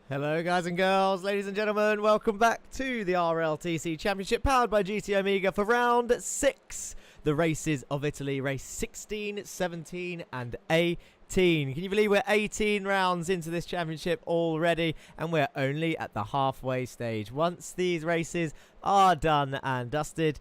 Hello guys and girls, ladies and gentlemen, welcome back to the RLTC Championship powered by GT Omega for round 6. The races of Italy, race 16, 17 and 18. Can you believe we're 18 rounds into this championship already and we're only at the halfway stage. Once these races are done and dusted,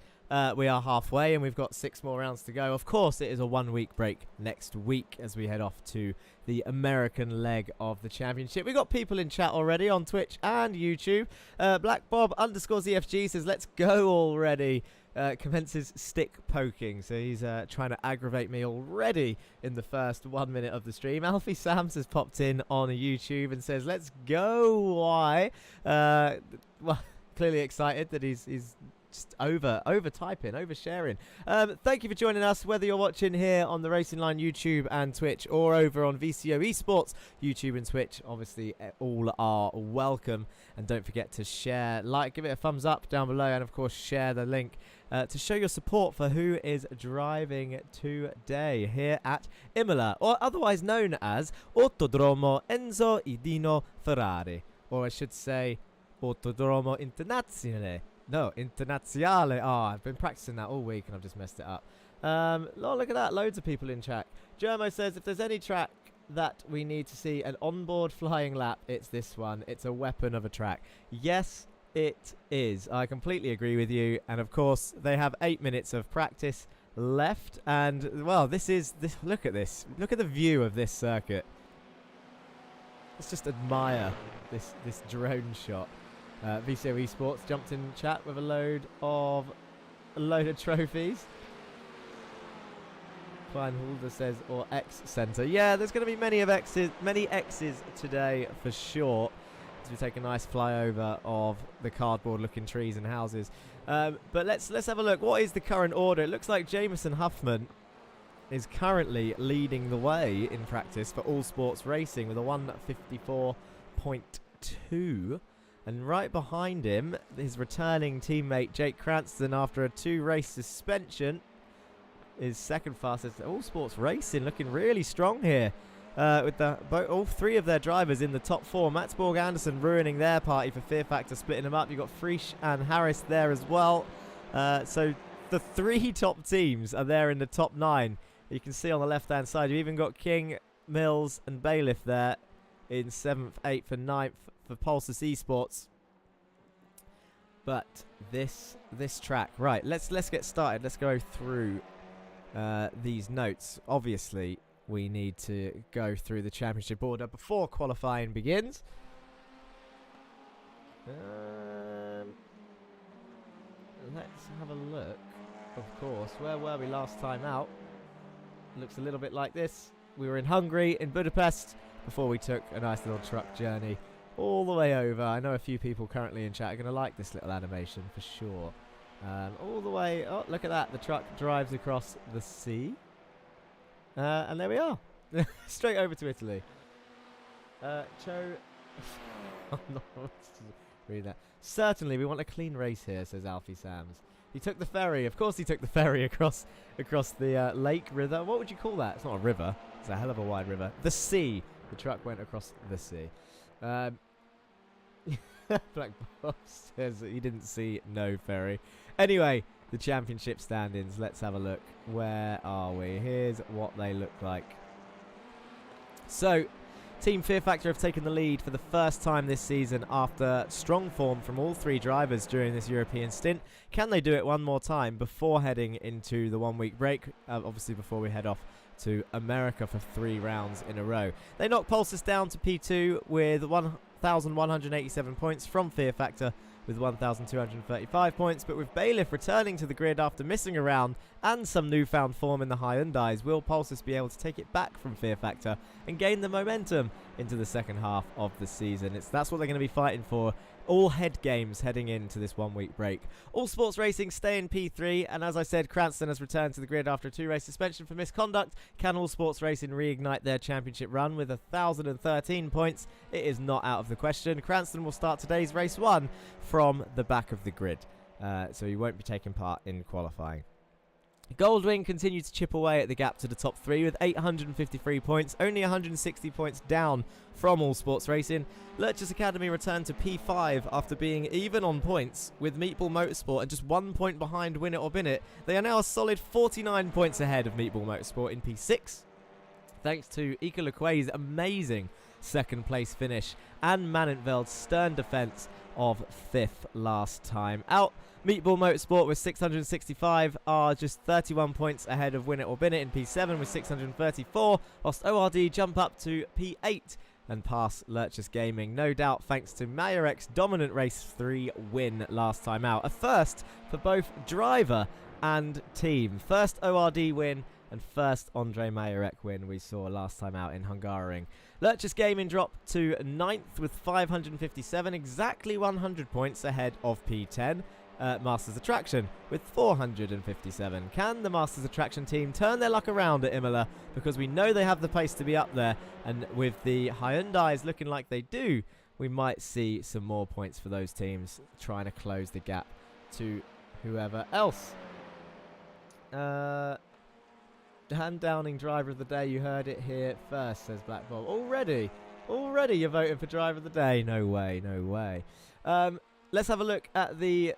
we are halfway and we've got 6 more rounds to go. Of course, it is a 1-week break next week as we head off to the American leg of the championship. We've got people in chat already on Twitch and YouTube. BlackBob_ZFG says, let's go already. Commences stick poking, so he's trying to aggravate me already in the first 1 minute of the stream. Alfie Sams has popped in on YouTube and says, let's go, why? Well, clearly excited that he's just over-typing, over-sharing. Thank you for joining us, whether you're watching here on the Racing Line YouTube and Twitch or over on VCO eSports YouTube and Twitch. Obviously, all are welcome. And don't forget to share, like, give it a thumbs up down below, and of course, share the link to show your support for who is driving today here at Imola, or otherwise known as Autodromo Enzo Idino Ferrari, or I should say Autodromo Internazionale. No, Internazionale. Oh, I've been practicing that all week and I've just messed it up. Oh, look at that. Loads of people in chat. Germo says, if there's any track that we need to see an onboard flying lap, it's this one. It's a weapon of a track. Yes, it is. I completely agree with you. And of course, they have 8 minutes of practice left. And, well, this is... Look at this. Look at the view of this circuit. Let's just admire this drone shot. VCO eSports jumped in chat with a load of trophies. Klein Holder says, or X Center. Yeah, there's going to be many X's today for sure. As we take a nice flyover of the cardboard-looking trees and houses. But let's have a look. What is the current order? It looks like Jameson Huffman is currently leading the way in practice for all sports racing with a 1:54.2. And right behind him, his returning teammate Jake Cranston, after a 2-race suspension, is second fastest. All Sports Racing looking really strong here, with all 3 of their drivers in the top 4. Matsborg Anderson ruining their party for Fear Factor, splitting them up. You've got Frisch and Harris there as well. So the 3 top teams are there in the top 9. You can see on the left-hand side, you've even got King, Mills and Bailiff there in 7th, 8th and 9th for Pulsus eSports. But this track, right, let's get started. Let's go through these notes. Obviously, we need to go through the championship order before qualifying begins. Let's have a look. Of course, where were we last time out? Looks a little bit like this. We were in Hungary, in Budapest, before we took a nice little truck journey all the way over. I know a few people currently in chat are going to like this little animation for sure. All the way... Oh, look at that. The truck drives across the sea. And there we are. Straight over to Italy. Read that. Certainly, we want a clean race here, says Alfie Sams. He took the ferry. Of course he took the ferry across the lake, river. What would you call that? It's not a river. It's a hell of a wide river. The sea. The truck went across the sea. Black Bob says that he didn't see no ferry. Anyway, the championship standings. Let's have a look. Where are we? Here's what they look like. So, Team Fear Factor have taken the lead for the first time this season after strong form from all 3 drivers during this European stint. Can they do it one more time before heading into the 1-week break? Obviously before we head off to America for 3 rounds in a row. They knocked Pulsus down to P2 with 1,187 points from Fear Factor with 1,235 points, but with Bailiff returning to the grid after missing a round and some newfound form in the Hyundais, will Pulsus be able to take it back from Fear Factor and gain the momentum into the second half of the season? That's what they're going to be fighting for. All head games heading into this 1-week break. All Sports Racing stay in P3, and as I said, Cranston has returned to the grid after a 2-race suspension for misconduct. Can All Sports Racing reignite their championship run with 1,013 points? It is not out of the question. Cranston will start today's race 1 from the back of the grid, so he won't be taking part in qualifying. Goldwing continued to chip away at the gap to the top 3 with 853 points, only 160 points down from All Sports Racing. Lurch's Academy returned to P5 after being even on points with Meatball Motorsport and just 1 point behind Win It or Bin It. They are now a solid 49 points ahead of Meatball Motorsport in P6, thanks to Ika Lequay's amazing second place finish and Manentveld's stern defence of 5th last time out. Meatball Motorsport with 665 are just 31 points ahead of Win It or Bin It in P7 with 634. Whilst ORD jump up to P8 and pass Lurchus Gaming, no doubt thanks to Mayorek's dominant race 3 win last time out. A first for both driver and team. First ORD win and first Andre Mayorek win we saw last time out in Hungaroring. Lurchus Gaming dropped to 9th with 557, exactly 100 points ahead of P10. Masters Attraction with 457. Can the Masters Attraction team turn their luck around at Imola? Because we know they have the pace to be up there, and with the Hyundais looking like they do, we might see some more points for those teams trying to close the gap to whoever else. Dan Downing, driver of the day. You heard it here first, says Black Bob. Already you're voting for driver of the day? No way, no way. Let's have a look at the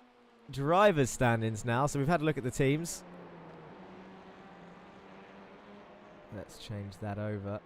drivers' standings now. So we've had a look at the teams. Let's change that over.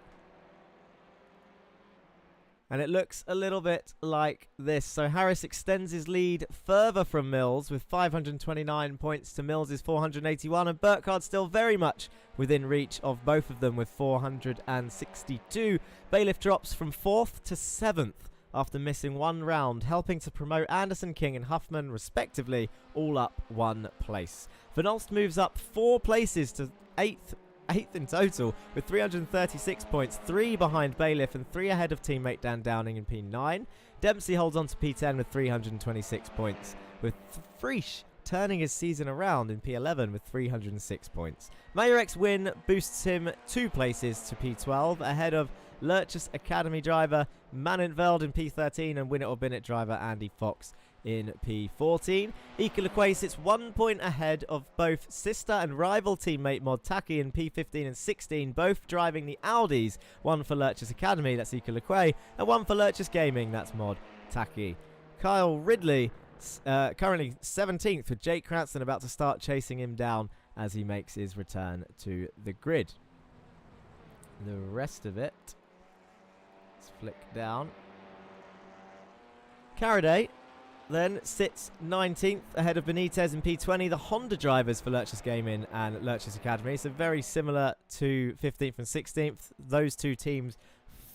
And it looks a little bit like this. So Harris extends his lead further from Mills with 529 points to Mills' 481. And Burkhardt still very much within reach of both of them with 462. Bailiff drops from 4th to 7th after missing 1 round, helping to promote Anderson, King and Huffman respectively, all up 1 place. Van Olst moves up 4 places to 8th in total with 336 points, 3 behind Bailiff and 3 ahead of teammate Dan Downing in P9. Dempsey holds on to P10 with 326 points, with Frisch turning his season around in P11 with 306 points. Mayorek's win boosts him 2 places to P12 ahead of Lurchus Academy driver Manenveld in P13 and Win It or Bin It driver Andy Fox in P14. Ika Lequay sits 1 point ahead of both sister and rival teammate Mod Taki in P15 and 16, both driving the Audis. 1 for Lurchus Academy, that's Ika Lequay, and 1 for Lurchus Gaming, that's Mod Taki. Kyle Ridley currently 17th with Jake Cranston about to start chasing him down as he makes his return to the grid. The rest of it, let's flick down. Caraday then sits 19th ahead of Benitez in P20. The Honda drivers for Lurchus Gaming and Lurchus Academy, so very similar to 15th and 16th. Those 2 teams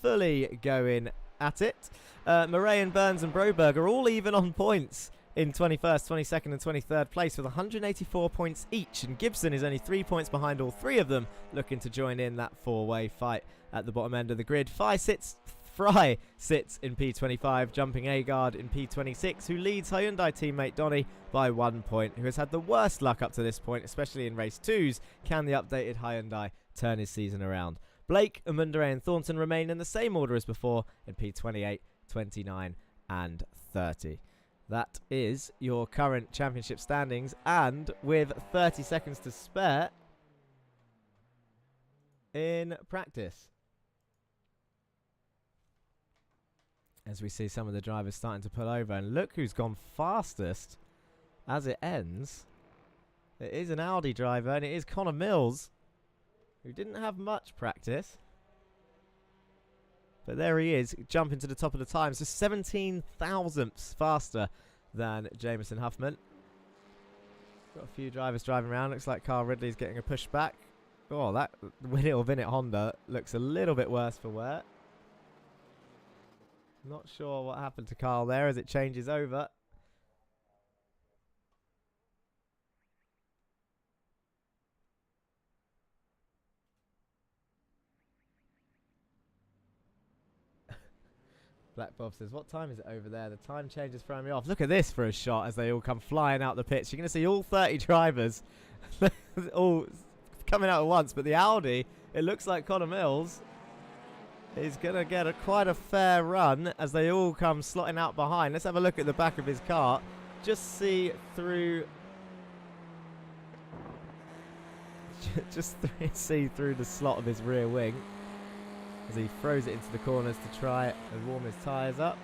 fully going at it. Murray and Burns and Broberg are all even on points in 21st, 22nd and 23rd place with 184 points each, and Gibson is only 3 points behind all 3 of them, looking to join in that 4-way fight at the bottom end of the grid. Fry sits in P25, jumping Agard in P26, who leads Hyundai teammate Donny by 1 point, who has had the worst luck up to this point, especially in race 2s. Can the updated Hyundai turn his season around? Blake, Amundare and Thornton remain in the same order as before in P28, 29 and 30. That is your current championship standings, and with 30 seconds to spare in practice, as we see some of the drivers starting to pull over, and look who's gone fastest as it ends. It is an Audi driver, and it is Connor Mills, who didn't have much practice. But there he is, jumping to the top of the times, just 17 thousandths faster than Jameson Huffman. Got a few drivers driving around. Looks like Carl Ridley's getting a push back. Oh, that Win It or Bin It Honda looks a little bit worse for wear. Not sure what happened to Carl there as it changes over. Black Bob says, what time is it over there? The time change is throwing me off. Look at this for a shot as they all come flying out the pitch. You're going to see all 30 drivers all coming out at once. But the Audi, it looks like Connor Mills is going to get quite a fair run as they all come slotting out behind. Let's have a look at the back of his car. Just see through just see through the slot of his rear wing as he throws it into the corners to try and warm his tyres up.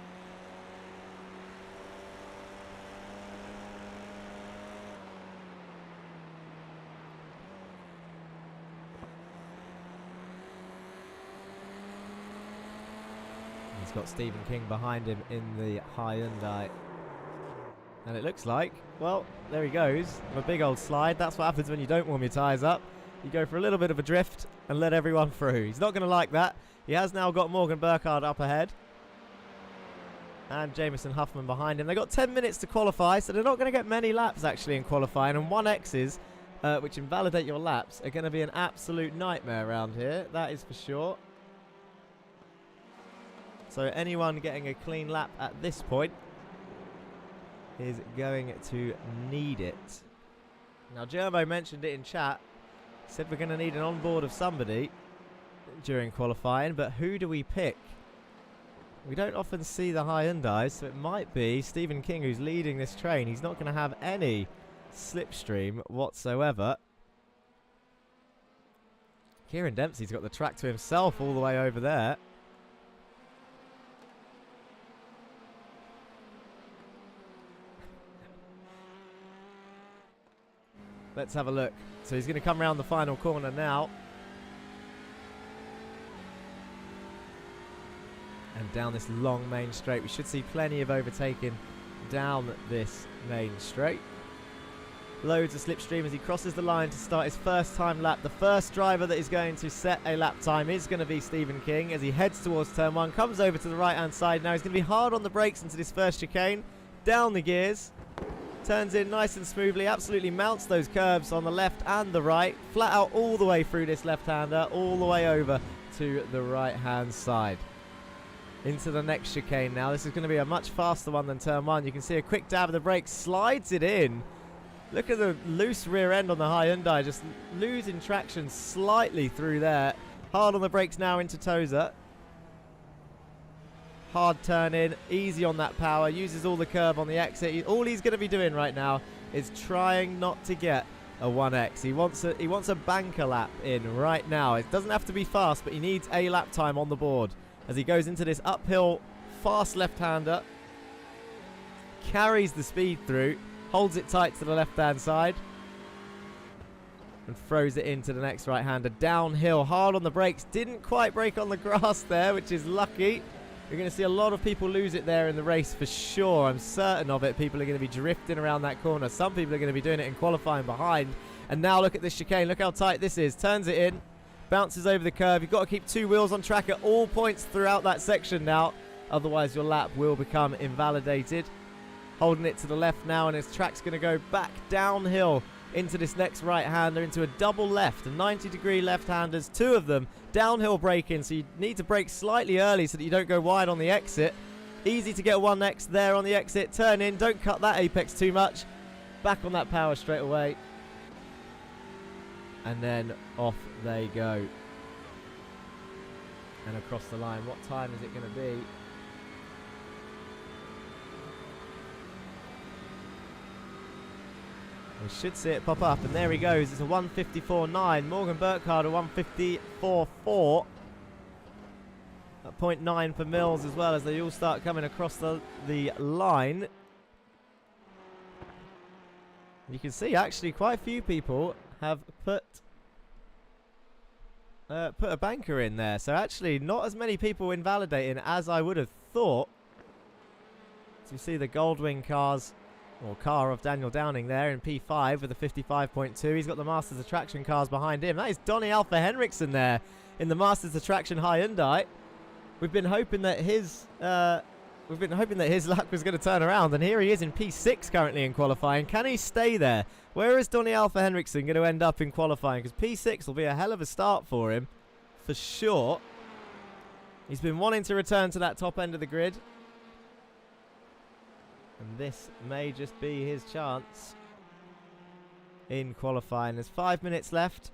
He's got Stephen King behind him in the Hyundai. And it looks like, well, there he goes. A big old slide. That's what happens when you don't warm your tyres up. You go for a little bit of a drift and let everyone through. He's not going to like that. He has now got Morgan Burkhardt up ahead. And Jamison Huffman behind him. They've got 10 minutes to qualify, so they're not going to get many laps actually in qualifying. And 1Xs, which invalidate your laps, are going to be an absolute nightmare around here. That is for sure. So anyone getting a clean lap at this point is going to need it. Now, Germo mentioned it in chat. He said we're going to need an onboard of somebody during qualifying, but who do we pick? We don't often see the Hyundai, so it might be Stephen King who's leading this train. He's not going to have any slipstream whatsoever. Kieran Dempsey's got the track to himself all the way over there. Let's have a look. So he's going to come around the final corner now. And down this long main straight. We should see plenty of overtaking down this main straight. Loads of slipstream as he crosses the line to start his first time lap. The first driver that is going to set a lap time is going to be Stephen King as he heads towards turn 1. Comes over to the right hand side. Now he's going to be hard on the brakes into this first chicane. Down the gears. Turns in nice and smoothly, absolutely mounts those curbs on the left and the right. Flat out all the way through this left-hander, all the way over to the right-hand side. Into the next chicane now. This is going to be a much faster one than turn 1. You can see a quick dab of the brake, slides it in. Look at the loose rear end on the Hyundai, just losing traction slightly through there. Hard on the brakes now into Tozer. Hard turn in, easy on that power, uses all the curb on the exit. All he's going to be doing right now is trying not to get a 1X. He wants a banker lap in right now. It doesn't have to be fast, but he needs a lap time on the board as he goes into this uphill, fast left-hander. Carries the speed through, holds it tight to the left-hand side, and throws it into the next right-hander. Downhill, hard on the brakes. Didn't quite brake on the grass there, which is lucky. You're going to see a lot of people lose it there in the race for sure. I'm certain of it. People are going to be drifting around that corner. Some people are going to be doing it in qualifying behind. And now look at this chicane. Look how tight this is. Turns it in. Bounces over the curve. You've got to keep 2 wheels on track at all points throughout that section now. Otherwise, your lap will become invalidated. Holding it to the left now, and his track's going to go back downhill into this next right-hander, into a double left, 90-degree left-handers, 2 of them, downhill braking, so you need to brake slightly early so that you don't go wide on the exit. Easy to get 1X there on the exit, turn in, don't cut that apex too much, back on that power straight away, and then off they go. And across the line, what time is it going to be? We should see it pop up, and there he goes. It's a 154.9. Morgan Burkhardt a 154.4. At 0.9 for Mills as well as they all start coming across the line. You can see actually quite a few people have put a banker in there. So actually not as many people invalidating as I would have thought. So you see the Goldwing cars. Or car of Daniel Downing there in P5 with a 55.2. He's got the Masters Attraction cars behind him. That is Donny Alpha Henriksen there in the Masters Attraction Hyundai. We've been hoping that his luck was going to turn around, and here he is in P6 currently in qualifying. Can he stay there? Where is Donny Alpha Henriksen going to end up in qualifying? Because P6 will be a hell of a start for him for sure. He's been wanting to return to that top end of the grid. And this may just be his chance in qualifying. There's 5 minutes left.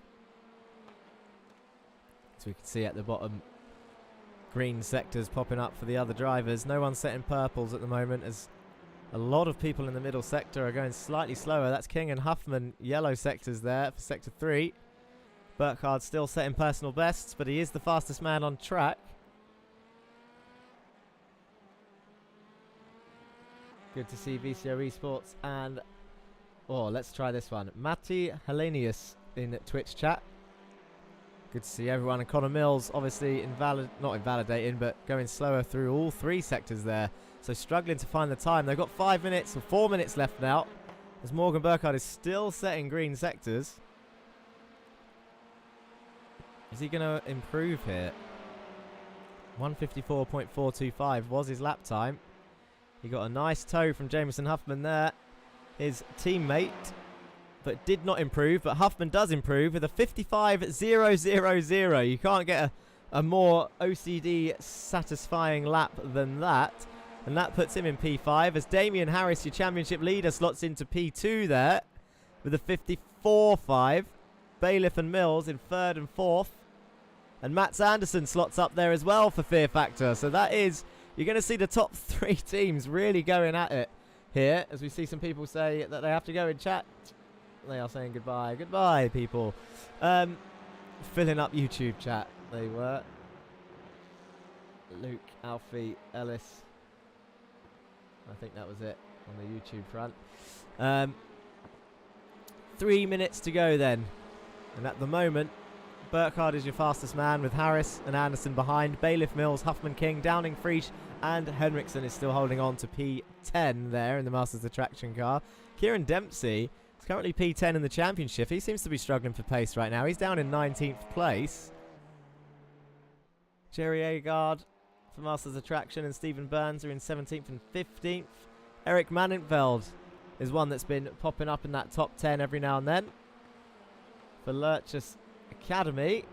As we can see at the bottom, green sectors popping up for the other drivers. No one's setting purples at the moment as a lot of people in the middle sector are going slightly slower. That's King and Huffman, yellow sectors there for sector 3. Burkhardt still setting personal bests, but he is the fastest man on track. Good to see VCO eSports and... Oh, let's try this one. Matti Helenius in Twitch chat. Good to see everyone. And Connor Mills, obviously not invalidating, but going slower through all 3 sectors there. So struggling to find the time. They've got 5 minutes or 4 minutes left now, as Morgan Burkhardt is still setting green sectors. Is he going to improve here? 154.425 was his lap time. He got a nice toe from Jameson Huffman there, his teammate, but did not improve. But Huffman does improve with a 55.000. You can't get a more OCD satisfying lap than that. And that puts him in P5 as Damian Harris, your championship leader, slots into P2 there with a 54.5. Bailiff and Mills in 3rd and 4th. And Mats Anderson slots up there as well for Fear Factor. So that is, you're going to see the top 3 teams really going at it here, as we see some people say that they have to go in chat. They are saying goodbye. Goodbye, people. Filling up YouTube chat, they were. Luke, Alfie, Ellis. I think that was it on the YouTube front. 3 minutes to go then. And at the moment, Burkhardt is your fastest man with Harris and Anderson behind. Bailiff, Mills, Huffman, King, Downing, Friesch and Henriksen is still holding on to P10 there in the Masters Attraction car. Kieran Dempsey is currently P10 in the championship. He seems to be struggling for pace right now. He's down in 19th place. Jerry Agard for Masters Attraction and Stephen Burns are in 17th and 15th. Eric Mannenfeld is one that's been popping up in that top 10 every now and then. For Lurchus Academy,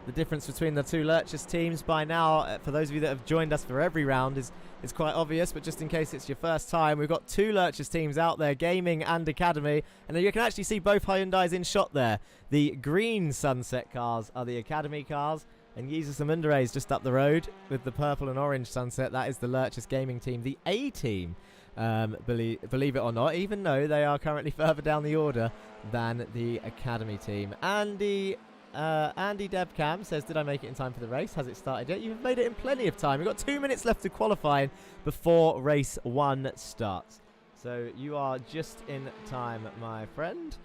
the difference between the 2 Lurchus teams by now, for those of you that have joined us for every round, is quite obvious, but just in case it's your first time, we've got 2 Lurchus teams out there, Gaming and Academy, and you can actually see both Hyundais in shot there. The green Sunset cars are the Academy cars, and Jesus Amundere is just up the road with the purple and orange Sunset. That is the Lurchus Gaming team. The A team, believe it or not, even though they are currently further down the order than the Academy team. Andy Debcam says, did I make it in time for the race? Has it started yet? You've made it in plenty of time. We've got 2 minutes left to qualifying before race 1 starts. So you are just in time, my friend.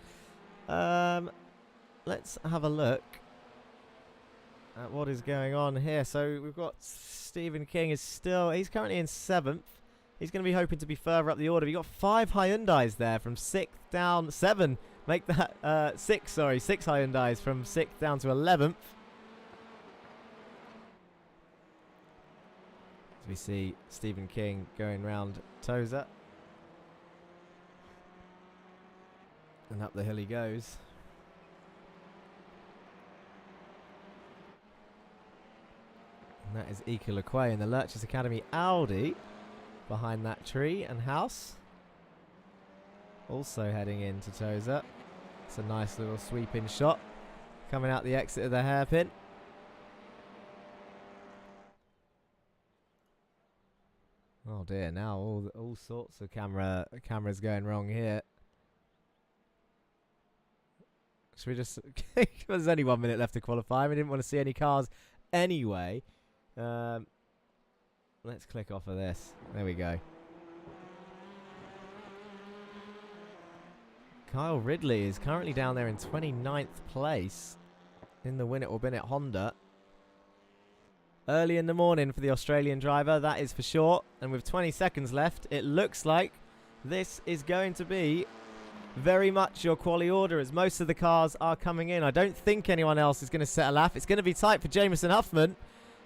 Let's have a look at what is going on here. So we've got Stephen King he's currently in 7th. He's going to be hoping to be further up the order. We've got 5 Hyundais there from 6th down 7. Make that 6 Hyundais from 6th down to 11th. As we see Stephen King going round Tozer. And up the hill he goes. And that is Ika Lequay in the Lurchus Academy Audi behind that tree and house. Also heading into Tozer. It's a nice little sweeping shot coming out the exit of the hairpin. Oh dear, now all sorts of cameras going wrong here. Should we just... There's only 1 minute left to qualify. We didn't want to see any cars anyway. Let's click off of this. There we go. Kyle Ridley is currently down there in 29th place in the Win It or Bin It Honda. Early in the morning for the Australian driver, that is for sure. And with 20 seconds left, it looks like this is going to be very much your quali order, as most of the cars are coming in. I don't think anyone else is going to set a lap. It's going to be tight for Jameson Huffman,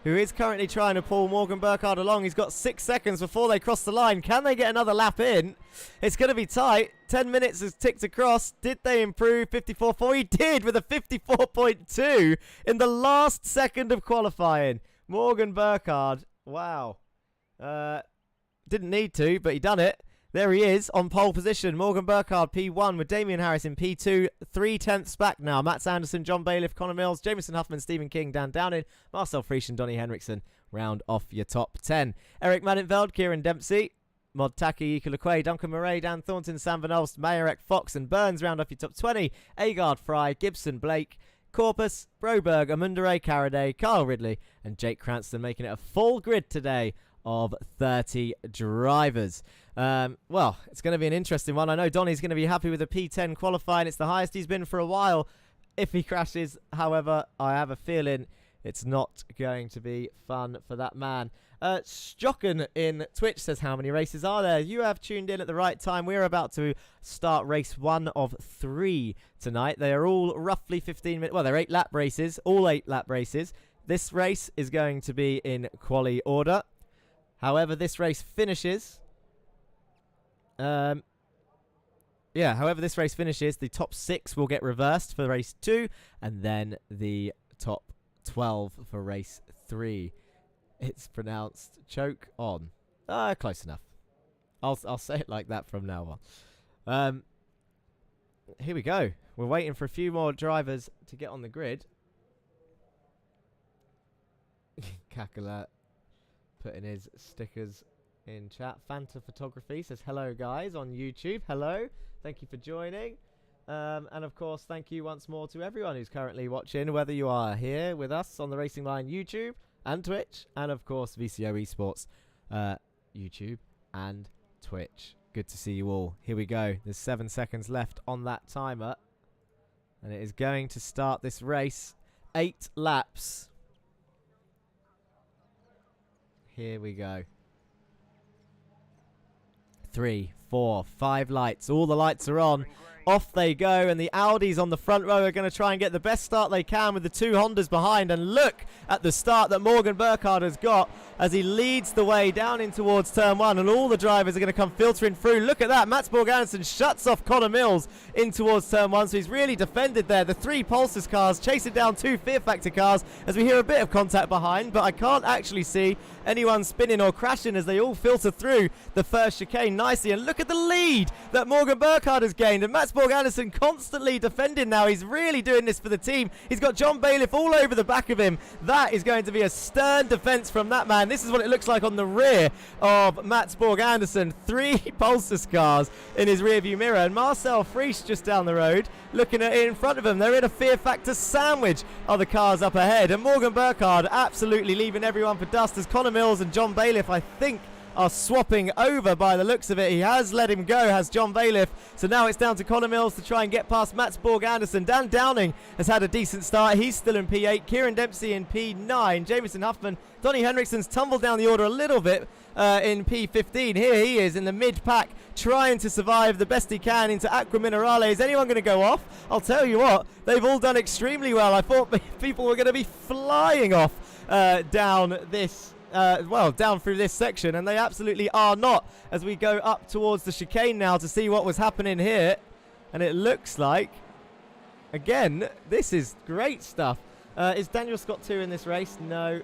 who is currently trying to pull Morgan Burkhardt along. He's got 6 seconds before they cross the line. Can they get another lap in? It's going to be tight. 10 minutes has ticked across. Did they improve? 54.4. He did with a 54.2 in the last second of qualifying. Morgan Burkhardt. Wow. Didn't need to, but he done it. There he is on pole position. Morgan Burkhardt, P1 with Damian Harris in P2. 3/10ths back now. Mats Anderson, John Bailiff, Connor Mills, Jameson Huffman, Stephen King, Dan Downing, Marcel Friesch and Donny Henriksen round off your top 10. Eric Mannenfeld, Kieran Dempsey, Mod Taki, Ika Lequay, Duncan Murray, Dan Thornton, Sam Van Olst, Mayerek, Fox and Burns round off your top 20. Agard, Fry, Gibson, Blake, Corpus, Broberg, Amundere, Caraday, Kyle Ridley, and Jake Cranston, making it a full grid today of 30 drivers. Well, it's going to be an interesting one. I know Donny's going to be happy with the P10 qualifying. It's the highest he's been for a while. If he crashes, however, I have a feeling it's not going to be fun for that man. Stocken in Twitch says, how many races are there? You have tuned in at the right time. We're about to start race 1 of 3 tonight. They are all roughly 15 minutes. Well, they're 8-lap races, all 8-lap races. This race is going to be in quali order. However, this race finishes. However this race finishes, the top 6 will get reversed for race 2, and then the top 12 for race 3. It's pronounced choke on. Close enough. I'll say it like that from now on. Here we go. We're waiting for a few more drivers to get on the grid. Kakala putting his stickers in chat. Fanta Photography says hello guys on YouTube. Hello. Thank you for joining. And of course, thank you once more to everyone who's currently watching, whether you are here with us on the Racing Line YouTube and Twitch, and of course VCO eSports YouTube and Twitch. Good to see you all. Here we go. There's 7 seconds left on that timer, and it is going to start this race. 8 laps. Here we go. 3, 4, 5 lights. All the lights are on. Off they go, and the Audis on the front row are going to try and get the best start they can with the 2 Hondas behind. And look at the start that Morgan Burkhardt has got as he leads the way down in towards turn 1, and all the drivers are going to come filtering through. Look at that. Mats Borg Anderson shuts off Connor Mills in towards turn 1, so he's really defended there. The 3 Pulsars cars chasing down 2 Fear Factor cars as we hear a bit of contact behind, but I can't actually see anyone spinning or crashing as they all filter through the first chicane nicely. And look at the lead that Morgan Burkhardt has gained, and Mats Borg Anderson constantly defending now. He's really doing this for the team. He's got John Bailiff all over the back of him. That is going to be a stern defense from that man. This is what it looks like on the rear of Mats Borg Anderson. 3 Pulsar cars in his rearview mirror, and Marcel Frisch just down the road looking at it in front of him. They're in a Fear Factor sandwich of the cars up ahead, and Morgan Burkhardt absolutely leaving everyone for dust as Connor Mills and John Bailiff, I think, are swapping over by the looks of it. He has let him go, has John Bailiff. So now it's down to Connor Mills to try and get past Mats Borg Anderson. Dan Downing has had a decent start. He's still in P8. Kieran Dempsey in P9. Jameson Huffman. Donny Henriksen's tumbled down the order a little bit in P15. Here he is in the mid-pack trying to survive the best he can into Aqua Minerale. Is anyone going to go off? I'll tell you what, they've all done extremely well. I thought people were going to be flying off down this down through this section, and they absolutely are not, as we go up towards the chicane now to see what was happening here. And it looks like, again, this is great stuff. Is Daniel Scott 2 in this race? No,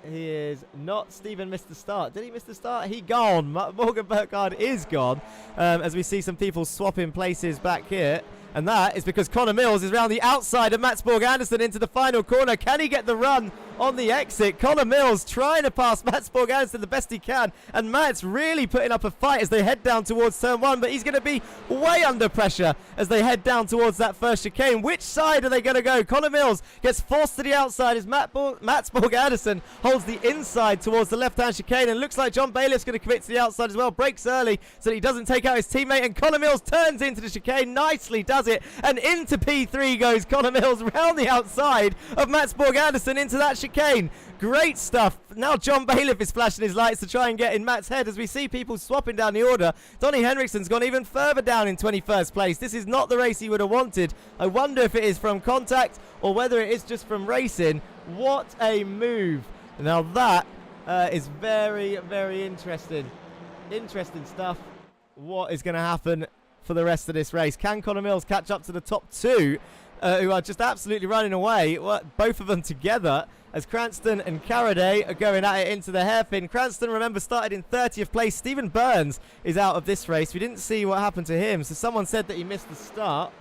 he is not. Stephen missed the start. Did he miss the start? He gone. Morgan Burkhardt is gone, as we see some people swapping places back here. And that is because Connor Mills is round the outside of Mats Borg Anderson into the final corner. Can he get the run on the exit? Connor Mills trying to pass Mats Borg Anderson the best he can. And Mats really putting up a fight as they head down towards turn 1. But he's going to be way under pressure as they head down towards that first chicane. Which side are they going to go? Connor Mills gets forced to the outside as Mats Borg Anderson holds the inside towards the left-hand chicane. And looks like John Bailiff's going to commit to the outside as well. Breaks early so that he doesn't take out his teammate. And Connor Mills turns into the chicane. Nicely does it, and into P3 goes Connor Mills round the outside of Mats Borg Anderson into that chicane. Great stuff. Now John Bailiff is flashing his lights to try and get in Matt's head as we see people swapping down the order. Donny Henriksen's gone even further down in 21st place. This is not the race he would have wanted. I wonder if it is from contact or whether it is just from racing. What a move. Now that is very, very interesting. Interesting stuff. What is going to happen for the rest of this race? Can Connor Mills catch up to the top 2 who are just absolutely running away? Well, both of them together as Cranston and Caraday are going at it into the hairpin. Cranston, remember, started in 30th place. Stephen Burns is out of this race. We didn't see what happened to him, so someone said that he missed the start.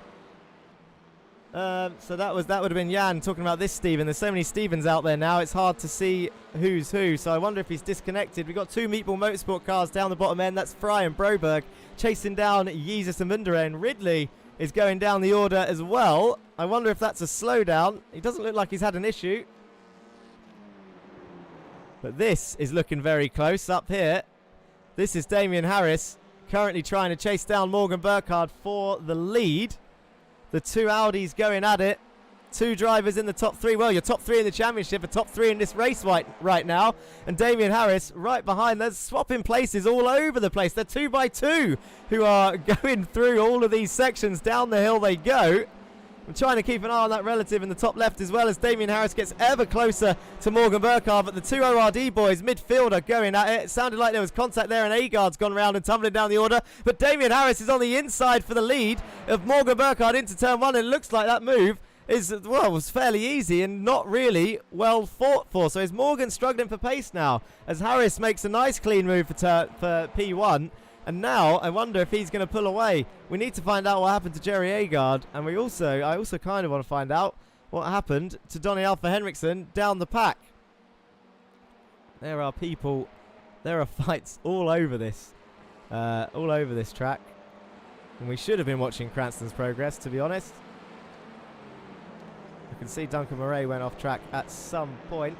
So that would have been Jan talking about this Stephen. There's so many Stephens out there now, it's hard to see who's who. So I wonder if he's disconnected. We've got 2 Meatball Motorsport cars down the bottom end. That's Fry and Broberg chasing down Yeezus and Mundere, and Ridley is going down the order as well. I wonder if that's a slowdown. He doesn't look like he's had an issue. But this is looking very close up here. This is Damien Harris currently trying to chase down Morgan Burkhardt for the lead. The two Audis going at it. Two drivers in the top three. Well, your top three in the championship, a top three in this race right now. And Damien Harris right behind. They're swapping places all over the place. They're 2 by 2 who are going through all of these sections. Down the hill they go. I'm trying to keep an eye on that relative in the top left as well as Damien Harris gets ever closer to Morgan Burkhardt. But the two ORD boys, midfield, are going at it. It sounded like there was contact there and Agard's gone round and tumbling down the order. But Damien Harris is on the inside for the lead of Morgan Burkhardt into turn one. And it looks like that move was fairly easy and not really well fought for. So is Morgan struggling for pace now as Harris makes a nice clean move for P1. And now I wonder if he's going to pull away. We need to find out what happened to Jerry Agard. And I also kind of want to find out what happened to Donny Alpha Henriksen down the pack. There are people, there are fights all over this track. And we should have been watching Cranston's progress, to be honest. I can see Duncan Murray went off track at some point.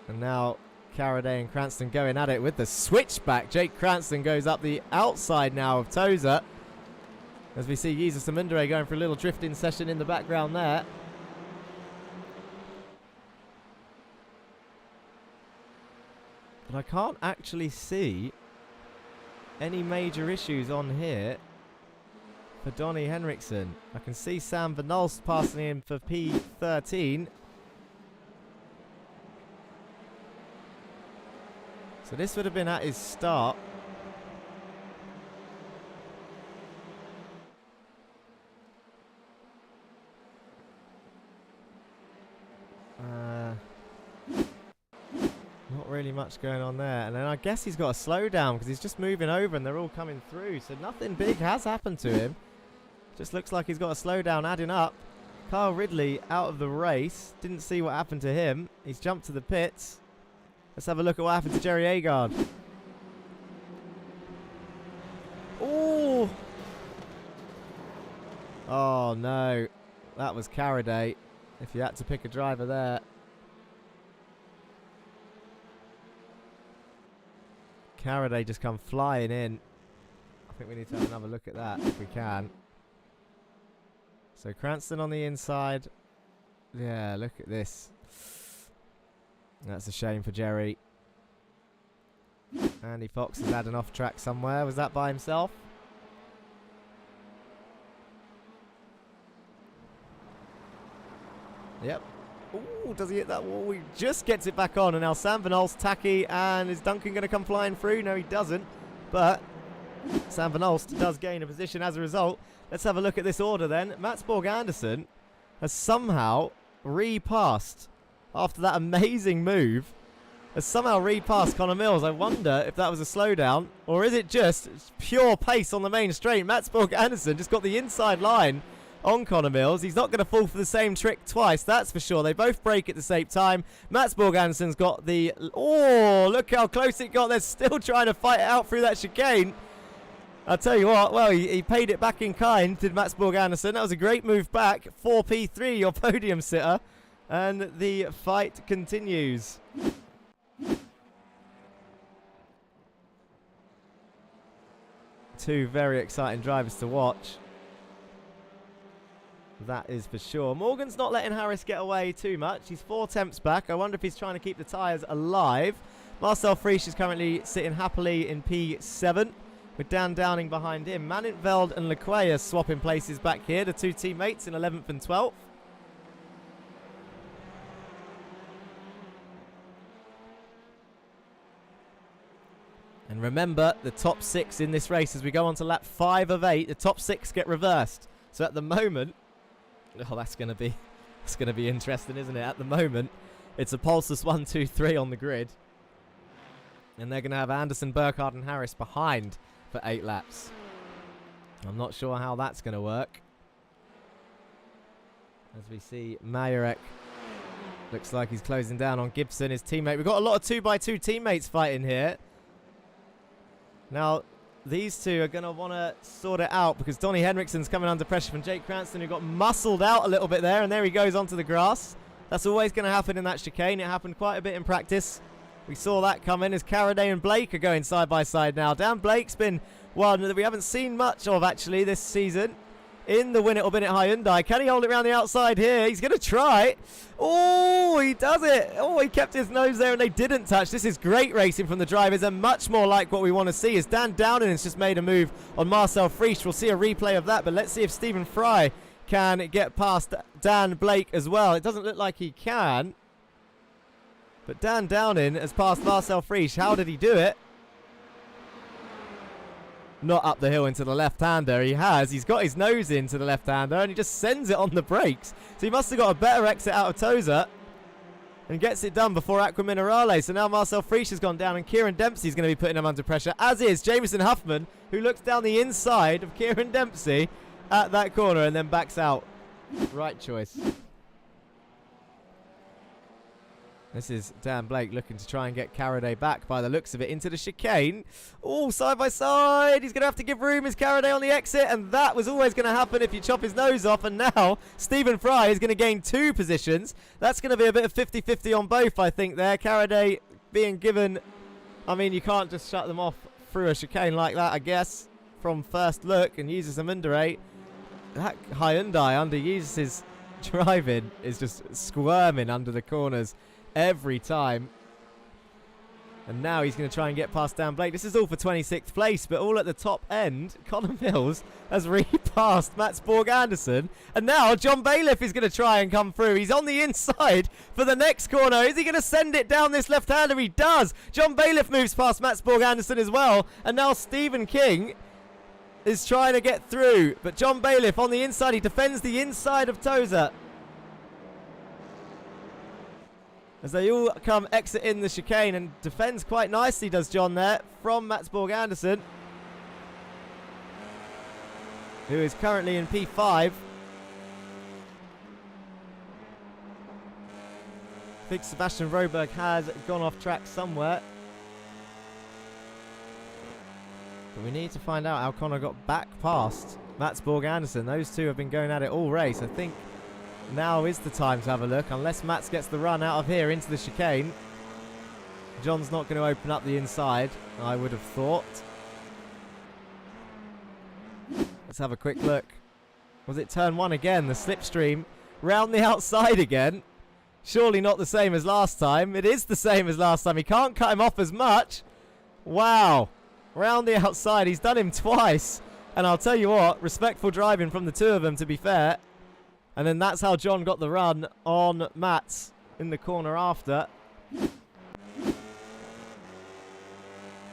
And now Caraday and Cranston going at it with the switchback. Jake Cranston goes up the outside now of Tozer. As we see Jesus Amundere going for a little drifting session in the background there. But I can't actually see any major issues on here for Donny Henriksen. I can see Sam Van Nulst passing him for P13. So this would have been at his start. Not really much going on there. And then I guess he's got a slowdown because he's just moving over and they're all coming through. So nothing big has happened to him. Just looks like he's got a slowdown adding up. Kyle Ridley out of the race. Didn't see what happened to him. He's jumped to the pits. Let's have a look at what happened to Jerry Agard. Ooh! Oh no. That was Caraday. If you had to pick a driver there. Caraday just come flying in. I think we need to have another look at that if we can. So Cranston on the inside. Yeah, look at this. That's a shame for Jerry. Andy Fox has had an off track somewhere. Was that by himself? Yep. Ooh, does he hit that wall? He just gets it back on. And now Sam Van Nulst tacky. And is Duncan going to come flying through? No, he doesn't. But Sam Van Nulst does gain a position as a result. Let's have a look at this order then. Mats Borg Anderson has somehow repassed after that amazing move. Has somehow repassed Connor Mills. I wonder if that was a slowdown or is it just pure pace on the main straight. Mats Borg Anderson just got the inside line on Connor Mills. He's not going to fall for the same trick twice, that's for sure. They both break at the same time. Mats Borg Anderson's got the... Oh, look how close it got. They're still trying to fight it out through that chicane. I'll tell you what, well, he paid it back in kind, did Mats Borg Anderson. That was a great move back. 4P3, your podium sitter. And the fight continues. Two very exciting drivers to watch. That is for sure. Morgan's not letting Harris get away too much. He's 4 tenths back. I wonder if he's trying to keep the tyres alive. Marcel Friesch is currently sitting happily in P7. With Dan Downing behind him. Manintveld and Lecquet swapping places back here. The two teammates in 11th and 12th. And remember, the top 6 in this race as we go on to lap 5 of 8. The top 6 get reversed. So at the moment... Oh, that's going to be interesting, isn't it? At the moment, it's a Pulsus 1, 2, 3 on the grid. And they're going to have Anderson, Burkhardt and Harris behind for 8 laps. I'm not sure how that's going to work. As we see Majorek, looks like he's closing down on Gibson, his teammate. We've got a lot of 2x2 teammates fighting here. Now, these two are going to want to sort it out because Donnie Henriksen's coming under pressure from Jake Cranston, who got muscled out a little bit there, and there he goes onto the grass. That's always going to happen in that chicane. It happened quite a bit in practice. We saw that coming as Carraday and Blake are going side by side now. Dan Blake's been one that we haven't seen much of actually this season in the Win It or Bin It Hyundai. Can he hold it around the outside here? He's going to try. Oh, he does it. Oh, he kept his nose there and they didn't touch. This is great racing from the drivers and much more like what we want to see as Dan Downing has just made a move on Marcel Friesch. We'll see a replay of that, but let's see if Stephen Fry can get past Dan Blake as well. It doesn't look like he can. But Dan Downing has passed Marcel Friesch. How did he do it? Not up the hill into the left-hander. He has. He's got his nose into the left-hander and he just sends it on the brakes. So he must have got a better exit out of Toza and gets it done before Aqua Minerale. So now Marcel Friesch has gone down and Kieran Dempsey's going to be putting him under pressure, as is Jameson Huffman, who looks down the inside of Kieran Dempsey at that corner and then backs out. Right choice. This is Dan Blake looking to try and get Carraday back by the looks of it into the chicane. Oh, side by side. He's going to have to give room as Carraday on the exit. And that was always going to happen if you chop his nose off. And now Stephen Fry is going to gain 2 positions. That's going to be a bit of 50-50 on both, I think, there. Carraday being given... I mean, you can't just shut them off through a chicane like that, I guess, from first look. And uses them under 8. That Hyundai under uses driving is just squirming under the corners every time. And now he's going to try and get past Dan Blake. This is all for 26th place, but all at the top end. Connor Mills has repassed Mats Borg Anderson. And now John Bailiff is going to try and come through. He's on the inside for the next corner. Is he going to send it down this left-hander? He does. John Bailiff moves past Mats Borg Anderson as well. And now Stephen King is trying to get through. But John Bailiff on the inside. He defends the inside of Toza. As they all come exit in the chicane and defends quite nicely, does John there, from Mats Borg Anderson, who is currently in P5. I think Sebastian Roberg has gone off track somewhere. But we need to find out how Connor got back past Mats Borg Anderson. Those two have been going at it all race. I think now is the time to have a look, unless Mats gets the run out of here into the chicane. John's not going to open up the inside, I would have thought. Let's have a quick look. Was it turn 1 again? The slipstream round the outside again. Surely not the same as last time. It is the same as last time. He can't cut him off as much. Wow. Round the outside. He's done him twice. And I'll tell you what, respectful driving from the two of them, to be fair. And then that's how John got the run on Mats in the corner after.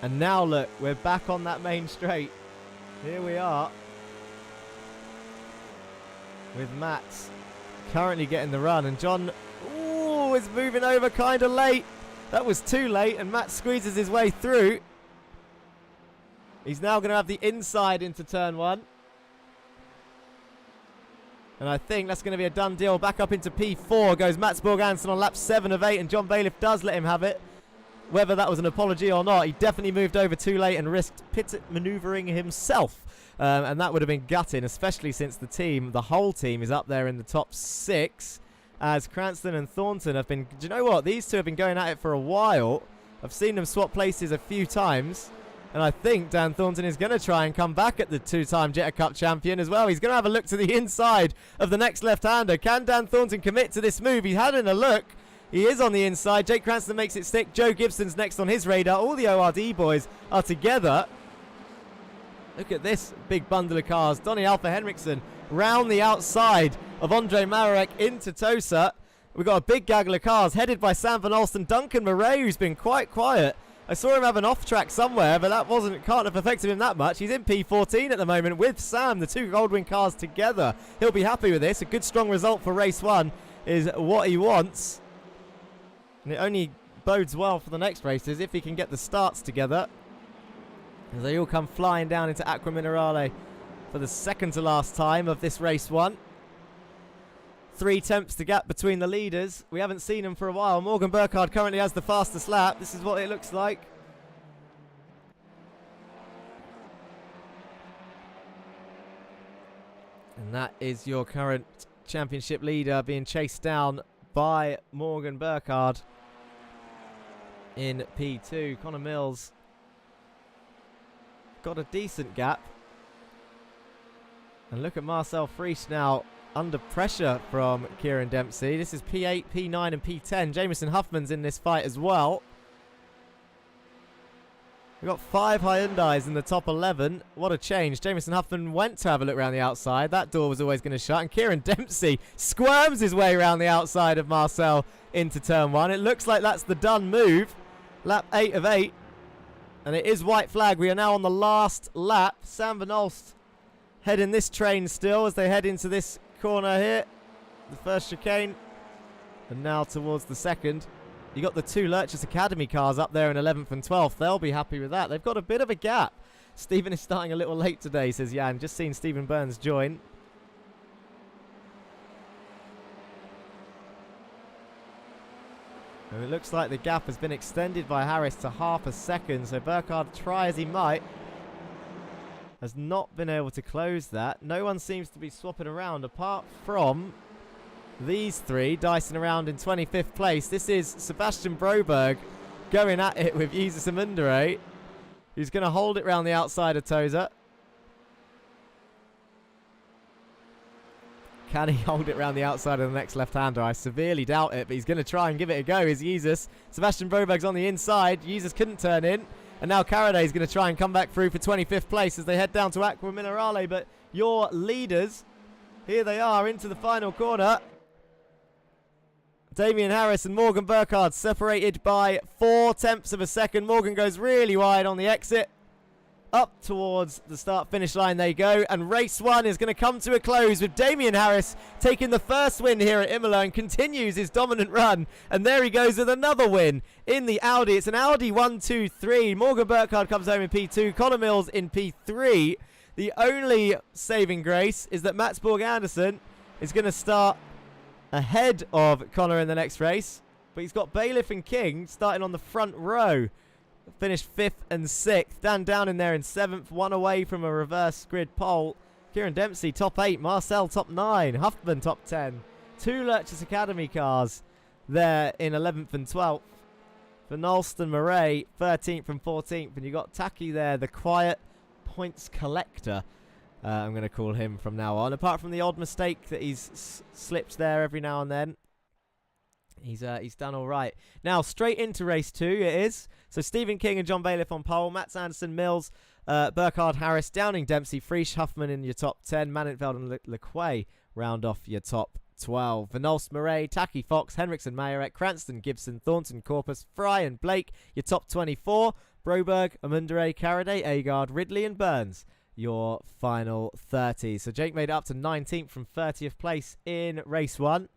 And now look, we're back on that main straight. Here we are. With Mats currently getting the run. And John, ooh, is moving over kind of late. That was too late. And Mats squeezes his way through. He's now going to have the inside into turn 1. And I think that's going to be a done deal. Back up into P4 goes Mats Borg Anderson on lap 7 of 8. And John Bailiff does let him have it. Whether that was an apology or not, he definitely moved over too late and risked pit maneuvering himself. And that would have been gutting, especially since the whole team is up there in the top 6. As Cranston and Thornton have been... Do you know what? These two have been going at it for a while. I've seen them swap places a few times. And I think Dan Thornton is going to try and come back at the 2-time Jetta Cup champion as well. He's going to have a look to the inside of the next left-hander. Can Dan Thornton commit to this move? He's had a look. He is on the inside. Jake Cranston makes it stick. Joe Gibson's next on his radar. All the ORD boys are together. Look at this big bundle of cars. Donny Alpha Henriksen round the outside of Andre Marek into Tosa. We've got a big gaggle of cars headed by Sam Van Alsten. Duncan Murray, who's been quite quiet. I saw him have an off-track somewhere, but that can't have affected him that much. He's in P14 at the moment with Sam, the two Goldwing cars together. He'll be happy with this. A good, strong result for race 1 is what he wants. And it only bodes well for the next races if he can get the starts together. As they all come flying down into Aqua Minerale for the second to last time of this race 1. 3 tenths to gap between the leaders. We haven't seen him for a while. Morgan Burkhardt currently has the fastest lap. This is what it looks like. And that is your current championship leader being chased down by Morgan Burkhardt in P2. Connor Mills got a decent gap. And look at Marcel Friesch now under pressure from Kieran Dempsey. This is P8, P9 and P10. Jamison Huffman's in this fight as well. We've got 5 Hyundais in the top 11. What a change. Jamison Huffman went to have a look around the outside. That door was always going to shut. And Kieran Dempsey squirms his way around the outside of Marcel into turn 1. It looks like that's the done move. Lap 8 of 8. And it is white flag. We are now on the last lap. Sam Van Olst heading this train still as they head into this corner here. The first chicane. And now towards the second. You got the 2 Lurchus Academy cars up there in 11th and 12th. They'll be happy with that. They've got a bit of a gap. Stephen is starting a little late today, says Jan. Just seen Stephen Burns join. And it looks like the gap has been extended by Harris to half a second. So Burkhardt, try as he might, has not been able to close that. No one seems to be swapping around apart from these 3 dicing around in 25th place. This is Sebastian Broberg going at it with Jesus Amundere, who's going to hold it round the outside of Tozer. Can he hold it round the outside of the next left-hander? I severely doubt it, but he's going to try and give it a go. Is Jesus. Sebastian Broberg's on the inside. Jesus couldn't turn in. And now Caraday is going to try and come back through for 25th place as they head down to Aqua Minerale. But your leaders, here they are into the final corner. Damian Harris and Morgan Burkhardt separated by 0.4 of a second. Morgan goes really wide on the exit. Up towards the start-finish line they go. And race 1 is going to come to a close with Damian Harris taking the first win here at Imola and continues his dominant run. And there he goes with another win in the Audi. It's an Audi 1-2-3. Morgan Burkhardt comes home in P2. Connor Mills in P3. The only saving grace is that Mats Borg Anderson is going to start ahead of Connor in the next race, but he's got Bailiff and King starting on the front row. Finished 5th and 6th. Dan down in there in 7th, 1 away from a reverse grid pole. Kieran Dempsey top 8, Marcel top 9, Huffman top 10. 2 Lurchus Academy cars there in 11th and 12th. For Nolst and Murray, 13th and 14th. And you got Taki there, the quiet points collector. I'm going to call him from now on. Apart from the odd mistake that he's slipped there every now and then, he's done all right. Now, straight into race 2 it is. So Stephen King and John Bailiff on pole. Mats Anderson, Mills, Burkhardt, Harris, Downing, Dempsey, Friesch, Huffman in your top 10. Mannenfeld and Lequay round off your top 12. Vanolst, Murray, Taki, Fox, Henriksen, Mayerek, Cranston, Gibson, Thornton, Corpus, Fry and Blake, your top 24. Broberg, Amundere, Caraday, Agard, Ridley and Burns, your final 30. So Jake made it up to 19th from 30th place in race 1.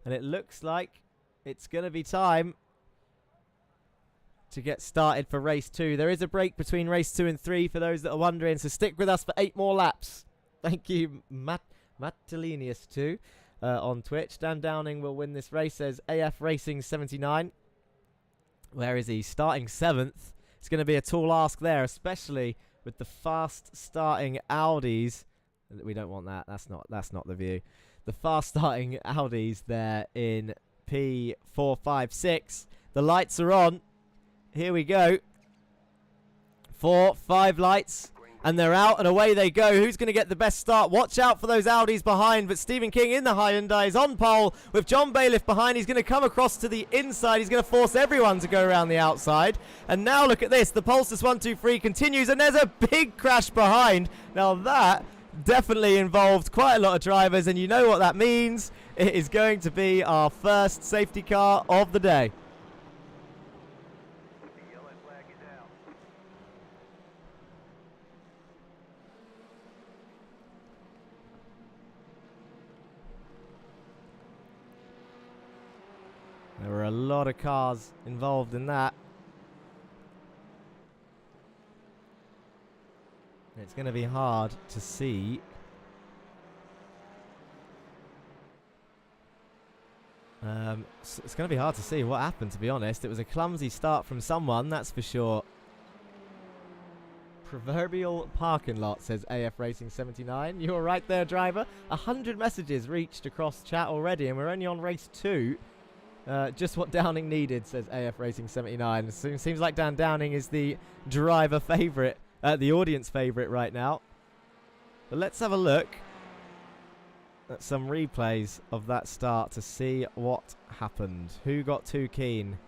And it looks like it's going to be time to get started for race 2. There is a break between race 2 and 3 for those that are wondering. So stick with us for 8 more laps. Thank you, Mattilinius 2 on Twitch. Dan Downing will win this race, says AF Racing 79. Where is he? Starting 7th. It's going to be a tall ask there, especially with the fast starting Audis. We don't want that. That's not the view. The fast starting Audis there in P4, 5, 6. The lights are on. Here we go. 4, 5 lights. And they're out and away they go. Who's going to get the best start? Watch out for those Audis behind. But Stephen King in the Hyundai is on pole with John Bailiff behind. He's going to come across to the inside. He's going to force everyone to go around the outside. And now look at this. The Pulsar 1-2-3 continues. And there's a big crash behind. Now that definitely involved quite a lot of drivers. And you know what that means. It is going to be our first safety car of the day. There were a lot of cars involved in that. It's going to be hard to see. It's going to be hard to see what happened, to be honest. It was a clumsy start from someone, that's for sure. proverbial parking lot, says AF Racing 79. You're right there, driver. 100 messages reached across chat already, and we're only on race 2. Just what Downing needed, says AF Racing 79. Seems like Dan Downing is the driver favourite, the audience favourite right now. But let's have a look at some replays of that start to see what happened. Who got too keen?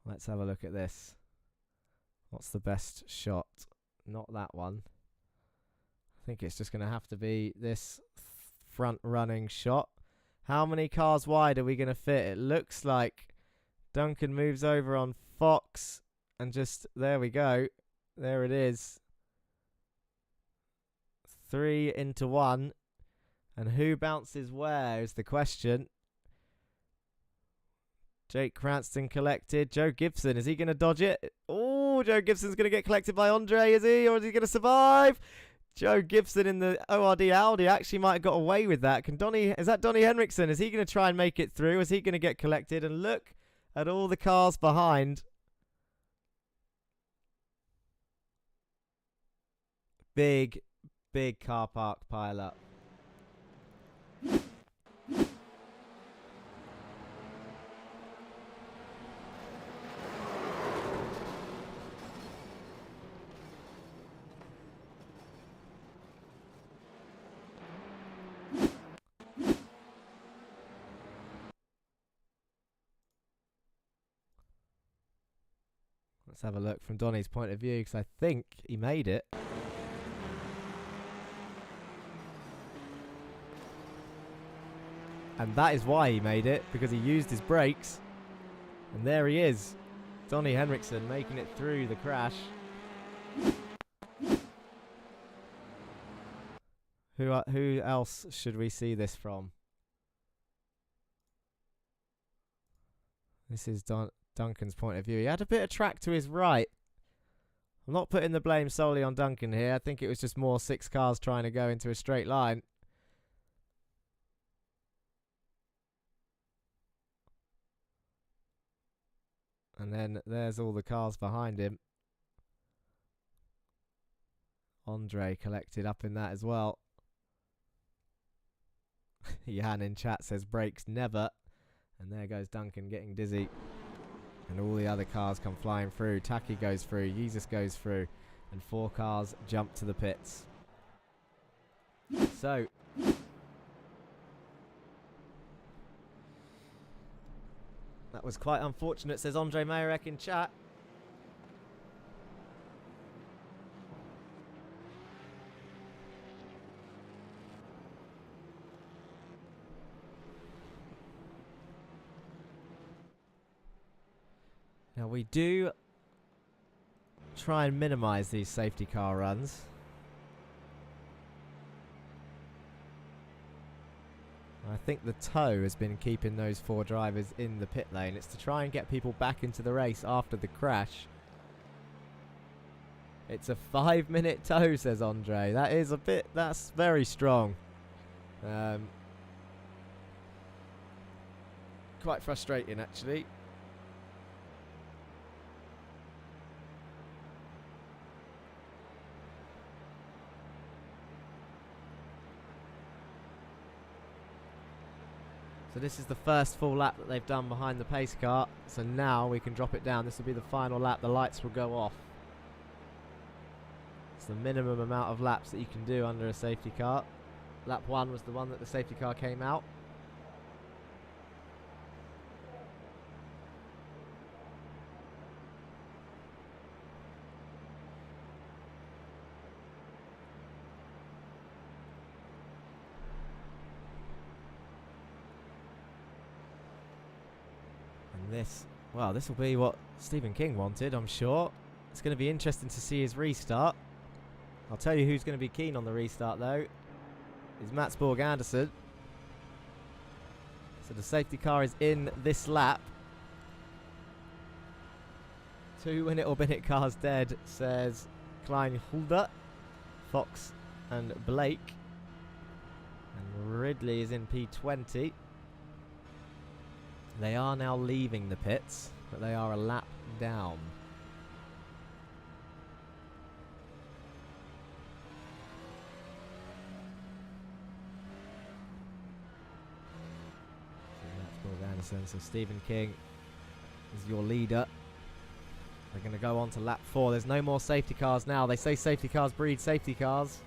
Let's have a look at this. What's the best shot? Not that one. I think it's just going to have to be this front running shot. How many cars wide are we going to fit? It looks like Duncan moves over on Fox and just, there we go. There it is. 3 into 1. And who bounces where is the question. Jake Cranston collected. Joe Gibson, is he going to dodge it? Oh, Joe Gibson's going to get collected by Andre, is he? Or is he going to survive? Joe Gibson in the ORD Audi actually might have got away with that. Is that Donnie Henriksen? Is he going to try and make it through? Is he going to get collected? And look at all the cars behind. Big car park pile up. Let's have a look from Donnie's point of view, because I think he made it. And that is why he made it, because he used his brakes. And there he is. Donnie Henriksen making it through the crash. Who else should we see this from? This is Duncan's point of view. He had a bit of track to his right. I'm not putting the blame solely on Duncan here. I think it was just more 6 cars trying to go into a straight line. And then there's all the cars behind him. Andre collected up in that as well. Jan in chat says brakes never. And there goes Duncan getting dizzy. And all the other cars come flying through. Taki goes through. Jesus goes through. And 4 cars jump to the pits. So that was quite unfortunate, says Andre Mayerek in chat. Now we do try and minimize these safety car runs. I think the tow has been keeping those 4 drivers in the pit lane. It's to try and get people back into the race after the crash. It's a 5-minute tow, says Andre. That is that's very strong. Quite frustrating, actually. So this is the first full lap that they've done behind the pace car. So now we can drop it down. This will be the final lap. The lights will go off. It's the minimum amount of laps that you can do under a safety car. Lap 1 was the one that the safety car came out. This will be what Stephen King wanted, I'm sure. It's going to be interesting to see his restart. I'll tell you who's going to be keen on the restart, though. Is Mats Borg Anderson. So the safety car is in this lap. 2 Win It or Bin It cars dead, says Klein Hulda, Fox and Blake. And Ridley is in P20. They are now leaving the pits. but they are a lap down. So Stephen King is your leader. They're going to go on to lap 4. There's no more safety cars now. They say safety cars breed safety cars.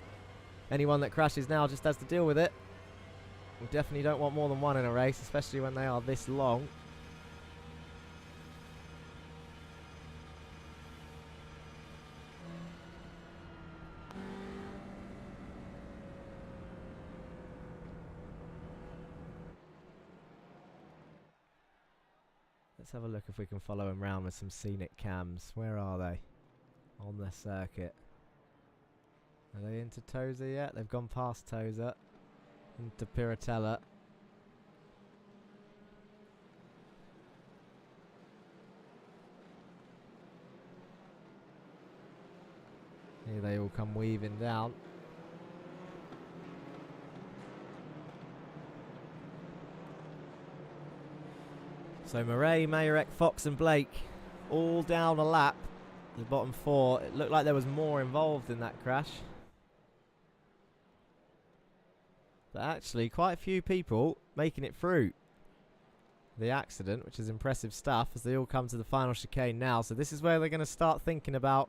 Anyone that crashes now just has to deal with it. We definitely don't want more than one in a race, especially when they are this long. Let's have a look if we can follow him round with some scenic cams. Where are they? On the circuit. Are they into Toza yet? They've gone past Toza. Into Piratella. Here they all come weaving down. So Murray, Mayerek, Fox and Blake all down a lap. The bottom 4. It looked like there was more involved in that crash. But actually quite a few people making it through the accident, which is impressive stuff as they all come to the final chicane now. So this is where they're going to start thinking about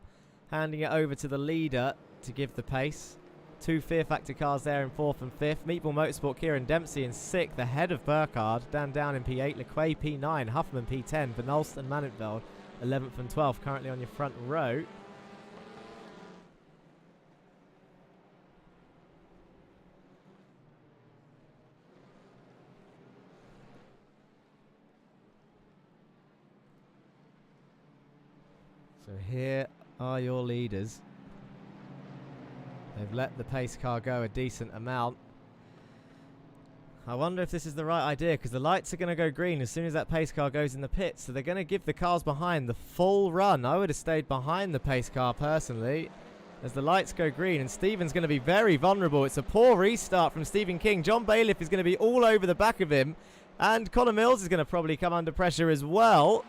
handing it over to the leader to give the pace. 2 Fear Factor cars there in 4th and 5th. Meatball Motorsport, Kieran Dempsey in 6th, ahead of Burkhardt. Dan Down in P8, Lequay P9, Huffman P10, Van Olst and Manenveld 11th and 12th, currently on your front row. So here are your leaders. They've let the pace car go a decent amount. I wonder if this is the right idea, because the lights are going to go green as soon as that pace car goes in the pits. So they're going to give the cars behind the full run. I would have stayed behind the pace car personally as the lights go green. And Stephen's going to be very vulnerable. It's a poor restart from Stephen King. John Bailiff is going to be all over the back of him. And Connor Mills is going to probably come under pressure as well.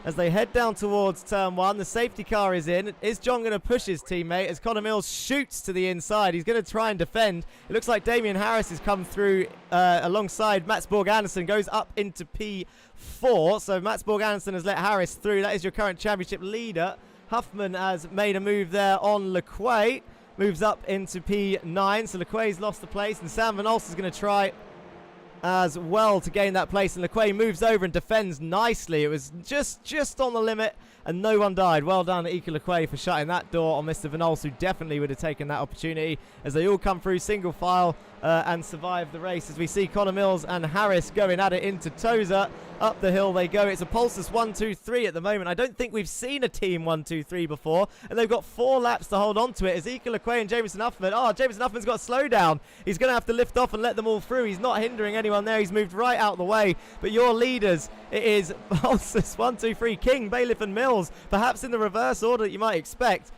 As they head down towards turn 1, the safety car is in. Is John going to push his teammate as Connor Mills shoots to the inside? He's going to try and defend. It looks like Damien Harris has come through alongside Mats Borg Anderson, goes up into P4. So Mats Borg Anderson has let Harris through. That is your current championship leader. Huffman has made a move there on Lequay. Moves up into P9. So Lequay's lost the place, and Sam Van Olst is going to try as well to gain that place, and Lequay moves over and defends nicely. It was just on the limit and no one died. Well done Ika Lequay for shutting that door on Mr. Van Olst, who definitely would have taken that opportunity as they all come through single file and survive the race, as we see Connor Mills and Harris going at it into Toza. Up the hill they go. It's a Pulsus 1-2-3 at the moment. I don't think we've seen a team 1-2-3 before, and they've got 4 laps to hold on to it as Ika Lequay and Jameson Huffman. Oh, Jameson Huffman's got a slowdown. He's going to have to lift off and let them all through. He's not hindering anyone there. He's moved right out the way. But your leaders, it is Pulsus 1-2-3, King, Bailiff and Mills, perhaps in the reverse order that you might expect.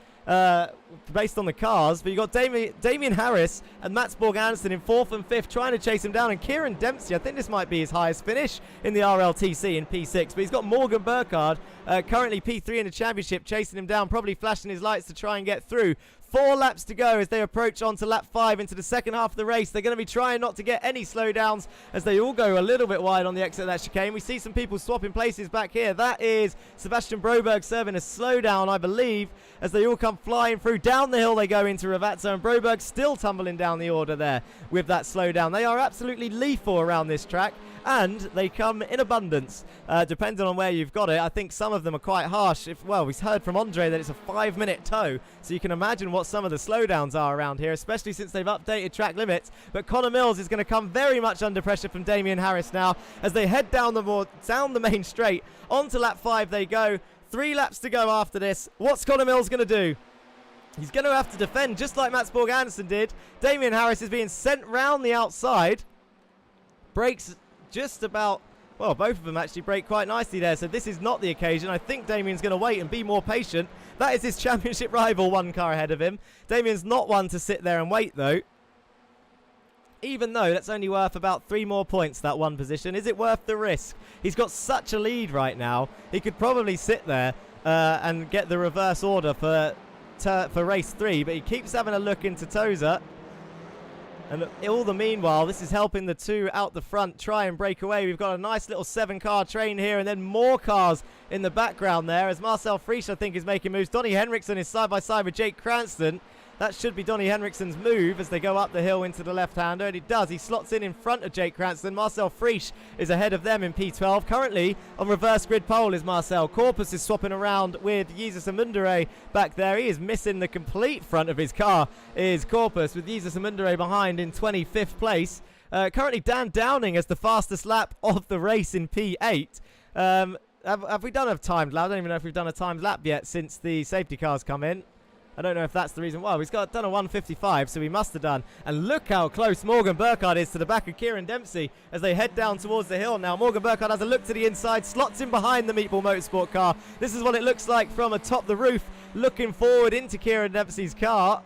Based on the cars, but you got Damien Harris and Mats Borg Anderson in 4th and 5th trying to chase him down, and Kieran Dempsey, I think this might be his highest finish in the RLTC in P6, but he's got Morgan Burkhardt currently P3 in the championship chasing him down, probably flashing his lights to try and get through. 4 laps to go as they approach onto lap 5 into the second half of the race. They're going to be trying not to get any slowdowns as they all go a little bit wide on the exit of that chicane. We see some people swapping places back here. That is Sebastian Broberg serving a slowdown, I believe, as they all come flying through. Down the hill they go into Ravazza, and Broberg still tumbling down the order there with that slowdown. They are absolutely lethal around this track, and they come in abundance, depending on where you've got it. I think some of them are quite harsh. Well, we've heard from Andre that it's a 5-minute tow, so you can imagine what some of the slowdowns are around here, especially since they've updated track limits. But Connor Mills is going to come very much under pressure from Damien Harris now as they head down the main straight. Onto lap 5 they go. 3 laps to go after this. What's Connor Mills going to do? He's going to have to defend just like Mats Borg Anderson did. Damien Harris is being sent round the outside. Brakes just about, well, both of them actually brake quite nicely there, so this is not the occasion. I think Damien's going to wait and be more patient. That is his championship rival, 1 car ahead of him. Damien's not one to sit there and wait, though. even though that's only worth about 3 more points, that one position. Is it worth the risk? He's got such a lead right now. He could probably sit there and get the reverse order for race 3, but he keeps having a look into Tozer. And all the meanwhile, this is helping the 2 out the front try and break away. We've got a nice little 7-car train here, and then more cars in the background there as Marcel Frisch, I think, is making moves. Donnie Henriksen is side by side with Jake Cranston. That should be Donnie Henriksen's move as they go up the hill into the left-hander, and he does. He slots in front of Jake Cranston. Marcel Frisch is ahead of them in P12. Currently on reverse grid pole is Marcel. Corpus is swapping around with Jesus Amundere back there. He is missing the complete front of his car, is Corpus, with Jesus Amundere behind in 25th place. Currently Dan Downing as the fastest lap of the race in P8. Have we done a timed lap? I don't even know if we've done a timed lap yet since the safety cars come in. I don't know if that's the reason why. He's done a 1:55, so he must have done. And look how close Morgan Burkhardt is to the back of Kieran Dempsey as they head down towards the hill now. Morgan Burkhardt has a look to the inside, slots in behind the Meatball Motorsport car. This is what it looks like from atop the roof, looking forward into Kieran Dempsey's car.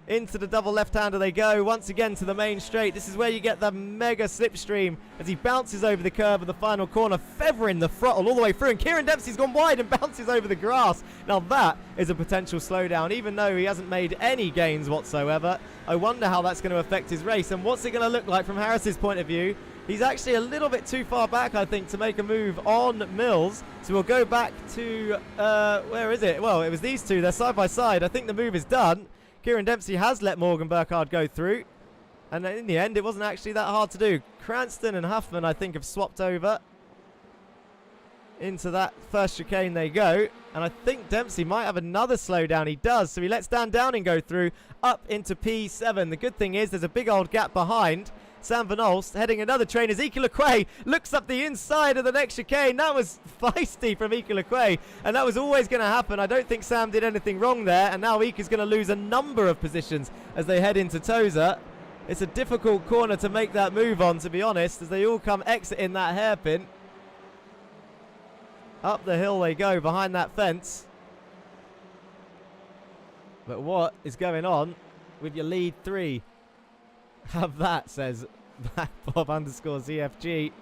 Into the double left-hander they go, once again to the main straight. This is where you get the mega slipstream as he bounces over the curve of the final corner, feathering the throttle all the way through. And Kieran Dempsey's gone wide and bounces over the grass. Now that is a potential slowdown, even though he hasn't made any gains whatsoever. I wonder how that's going to affect his race, and what's it going to look like from Harris's point of view. He's actually a little bit too far back, I think, to make a move on Mills. So we'll go back to, where is it? Well, it was these two. They're side by side. I think the move is done. Kieran Dempsey has let Morgan Burkhardt go through. And in the end, it wasn't actually that hard to do. Cranston and Huffman, I think, have swapped over. Into that first chicane they go. And I think Dempsey might have another slowdown. He does. So he lets Dan Downing go through up into P7. The good thing is there's a big old gap behind. Sam Van Olst heading another train as Ike Lequay looks up the inside of the next chicane. That was feisty from Ike Lequay, and that was always going to happen. I don't think Sam did anything wrong there, and now Ike is going to lose a number of positions as they head into Tozer. It's a difficult corner to make that move on, to be honest, as they all come exiting that hairpin. Up the hill they go behind that fence. But what is going on with your lead 3? Have that, says Bob_ZFG.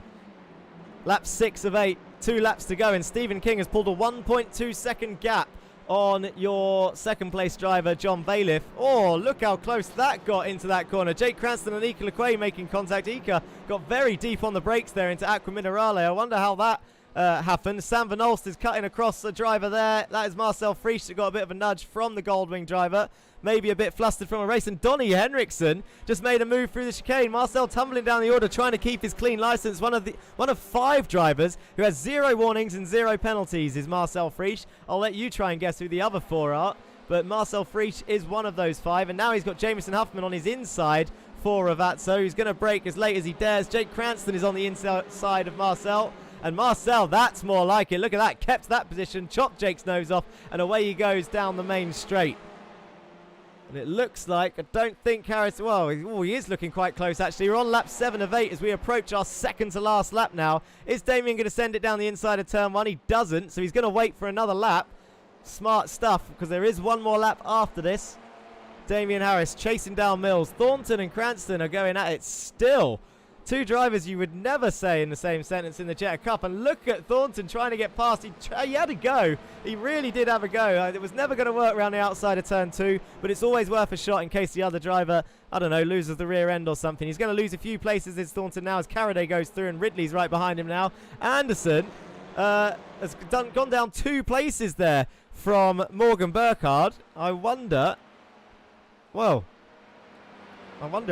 Lap 6 of 8, 2 laps to go, and Stephen King has pulled a 1.2 second gap on your second place driver, John Bailiff. Oh, look how close that got into that corner. Jake Cranston and Ike Lequay making contact. Ike got very deep on the brakes there into Aqua Minerale. I wonder how that happened. Sam Van Olst is cutting across the driver there. That is Marcel Frisch that got a bit of a nudge from the Goldwing driver. Maybe a bit flustered from a race, and Donnie Henriksen just made a move through the chicane. Marcel tumbling down the order, trying to keep his clean license. One of 5 drivers who has 0 warnings and 0 penalties is Marcel Frisch. I'll let you try and guess who the other 4 are, but Marcel Frisch is one of those 5, and now he's got Jamison Huffman on his inside for Ravazzo. He's going to brake as late as he dares. Jake Cranston is on the inside of Marcel. And Marcel, that's more like it. Look at that, kept that position, chopped Jake's nose off, and away he goes down the main straight. And it looks like, I don't think Harris, well, he is looking quite close actually. We're on lap 7 of 8 as we approach our second to last lap now. Is Damien going to send it down the inside of turn 1? He doesn't, so he's going to wait for another lap. Smart stuff, because there is one more lap after this. Damien Harris chasing down Mills. Thornton and Cranston are going at it still. 2 drivers you would never say in the same sentence in the Jetta Cup. And look at Thornton trying to get past. He had a go. He really did have a go. It was never going to work around the outside of turn 2, but it's always worth a shot in case the other driver, I don't know, loses the rear end or something. He's going to lose a few places, is Thornton now, as Carraday goes through and Ridley's right behind him now. Anderson has gone down 2 places there from Morgan Burkhardt. I wonder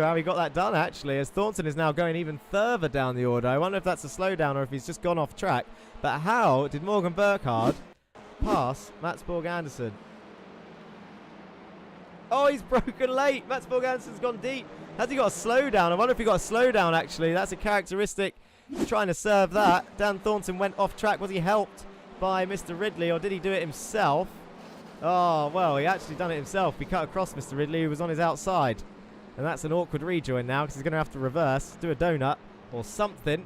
how he got that done, actually, as Thornton is now going even further down the order. I wonder if that's a slowdown or if he's just gone off track. But how did Morgan Burkhardt pass Mats Borg Anderson? Oh, he's broken late. Mats Borg Anderson's gone deep. Has he got a slowdown? I wonder if he got a slowdown, actually. That's a characteristic. He's trying to serve that. Dan Thornton went off track. Was he helped by Mr. Ridley, or did he do it himself? Oh, well, he actually done it himself. He cut across Mr. Ridley, who was on his outside. And that's an awkward rejoin now, because he's going to have to reverse, do a donut or something.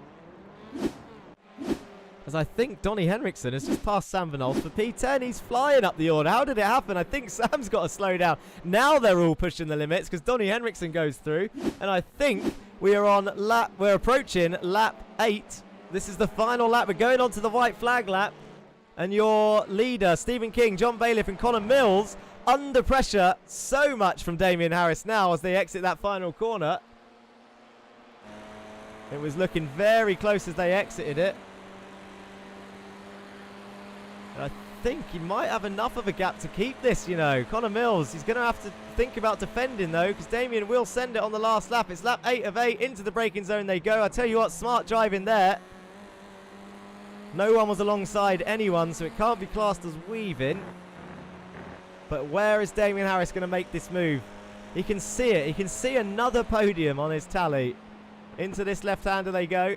As I think Donnie Henriksen has just passed Sam Van Olst for P10. He's flying up the order. How did it happen? I think Sam's got to slow down. Now they're all pushing the limits because Donnie Henriksen goes through. And I think We're approaching lap 8. This is the final lap. We're going on to the white flag lap. And your leader, Stephen King, John Bailiff and Connor Mills, under pressure so much from Damien Harris now as they exit that final corner. It was looking very close as they exited it. And I think he might have enough of a gap to keep this, you know. Connor Mills, he's going to have to think about defending, though, because Damien will send it on the last lap. It's lap 8 of 8. Into the braking zone they go. I tell you what, smart driving there. No one was alongside anyone, so it can't be classed as weaving. But where is Damien Harris going to make this move? He can see it. He can see another podium on his tally. Into this left-hander they go.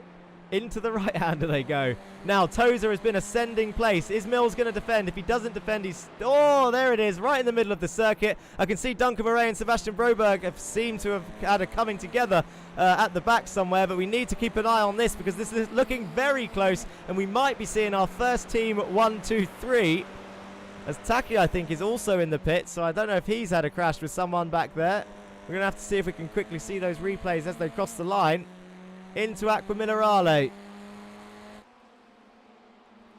Into the right-hander they go. Now, Tozer has been ascending place. Is Mills going to defend? If he doesn't defend, he's... Oh, there it is, right in the middle of the circuit. I can see Duncan Murray and Sebastian Broberg have seemed to have had a coming together at the back somewhere, but we need to keep an eye on this because this is looking very close, and we might be seeing our first team 1, 2, 3. As Taki, I think, is also in the pit, so I don't know if he's had a crash with someone back there. We're going to have to see if we can quickly see those replays as they cross the line. Into Aqua Minerale.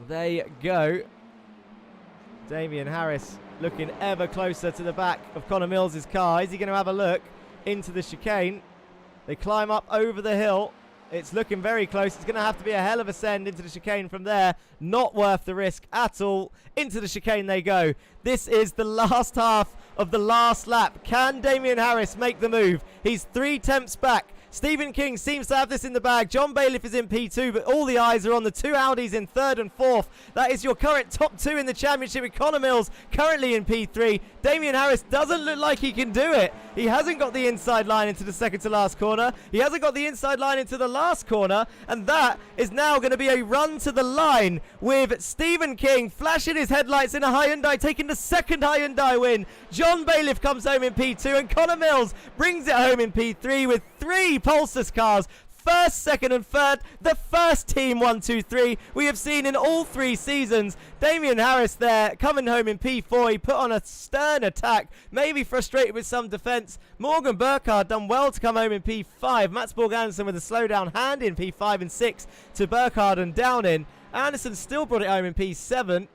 They go. Damien Harris looking ever closer to the back of Connor Mills' car. Is he going to have a look into the chicane? They climb up over the hill. It's looking very close. It's going to have to be a hell of a send into the chicane from there. Not worth the risk at all. Into the chicane they go. This is the last half of the last lap. Can Damien Harris make the move? He's 3 tenths back. Stephen King seems to have this in the bag. John Bailiff is in P2, but all the eyes are on the 2 Audis in 3rd and 4th. That is your current top 2 in the championship with Connor Mills currently in P3. Damien Harris doesn't look like he can do it. He hasn't got the inside line into the second to last corner. He hasn't got the inside line into the last corner. And that is now going to be a run to the line with Stephen King flashing his headlights in a Hyundai, taking the second Hyundai win. John Bailiff comes home in P2 and Connor Mills brings it home in P3 with 3 Pulsars cars. First, second and third, the first team 1, 2, 3 we have seen in all 3 seasons. Damien Harris there coming home in P4. He put on a stern attack, maybe frustrated with some defence. Morgan Burkhardt done well to come home in P5. Mats Borg Anderson with a slow down hand in P5 and 6 to Burkhardt and Downing. Anderson still brought it home in P7.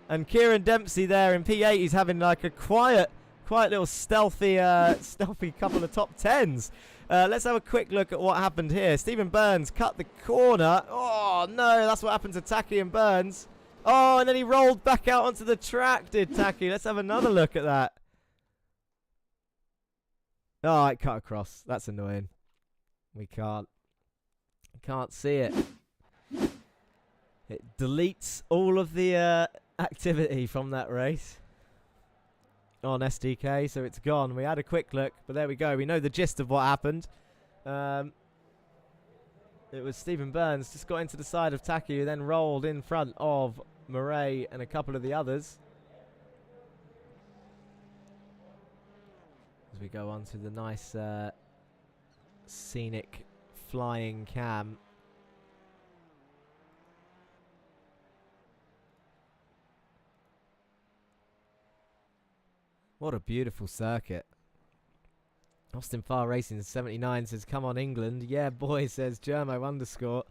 And Kieran Dempsey there in P8. He's having like a quiet little stealthy couple of top 10s. Let's have a quick look at what happened here. Stephen Burns cut the corner. Oh, no, that's what happened to Taki and Burns. Oh, and then he rolled back out onto the track, did Taki. Let's have another look at that. Oh, it cut across. That's annoying. We can't see it. It deletes all of the activity from that race on SDK, so it's gone. We had a quick look, but there we go. We know the gist of what happened. It was Stephen Burns just got into the side of Taki, who then rolled in front of Murray and a couple of the others. As we go on to the nice scenic flying cam. What a beautiful circuit. Austin Farr Racing 79 says, come on England. Yeah, boy, says Germo _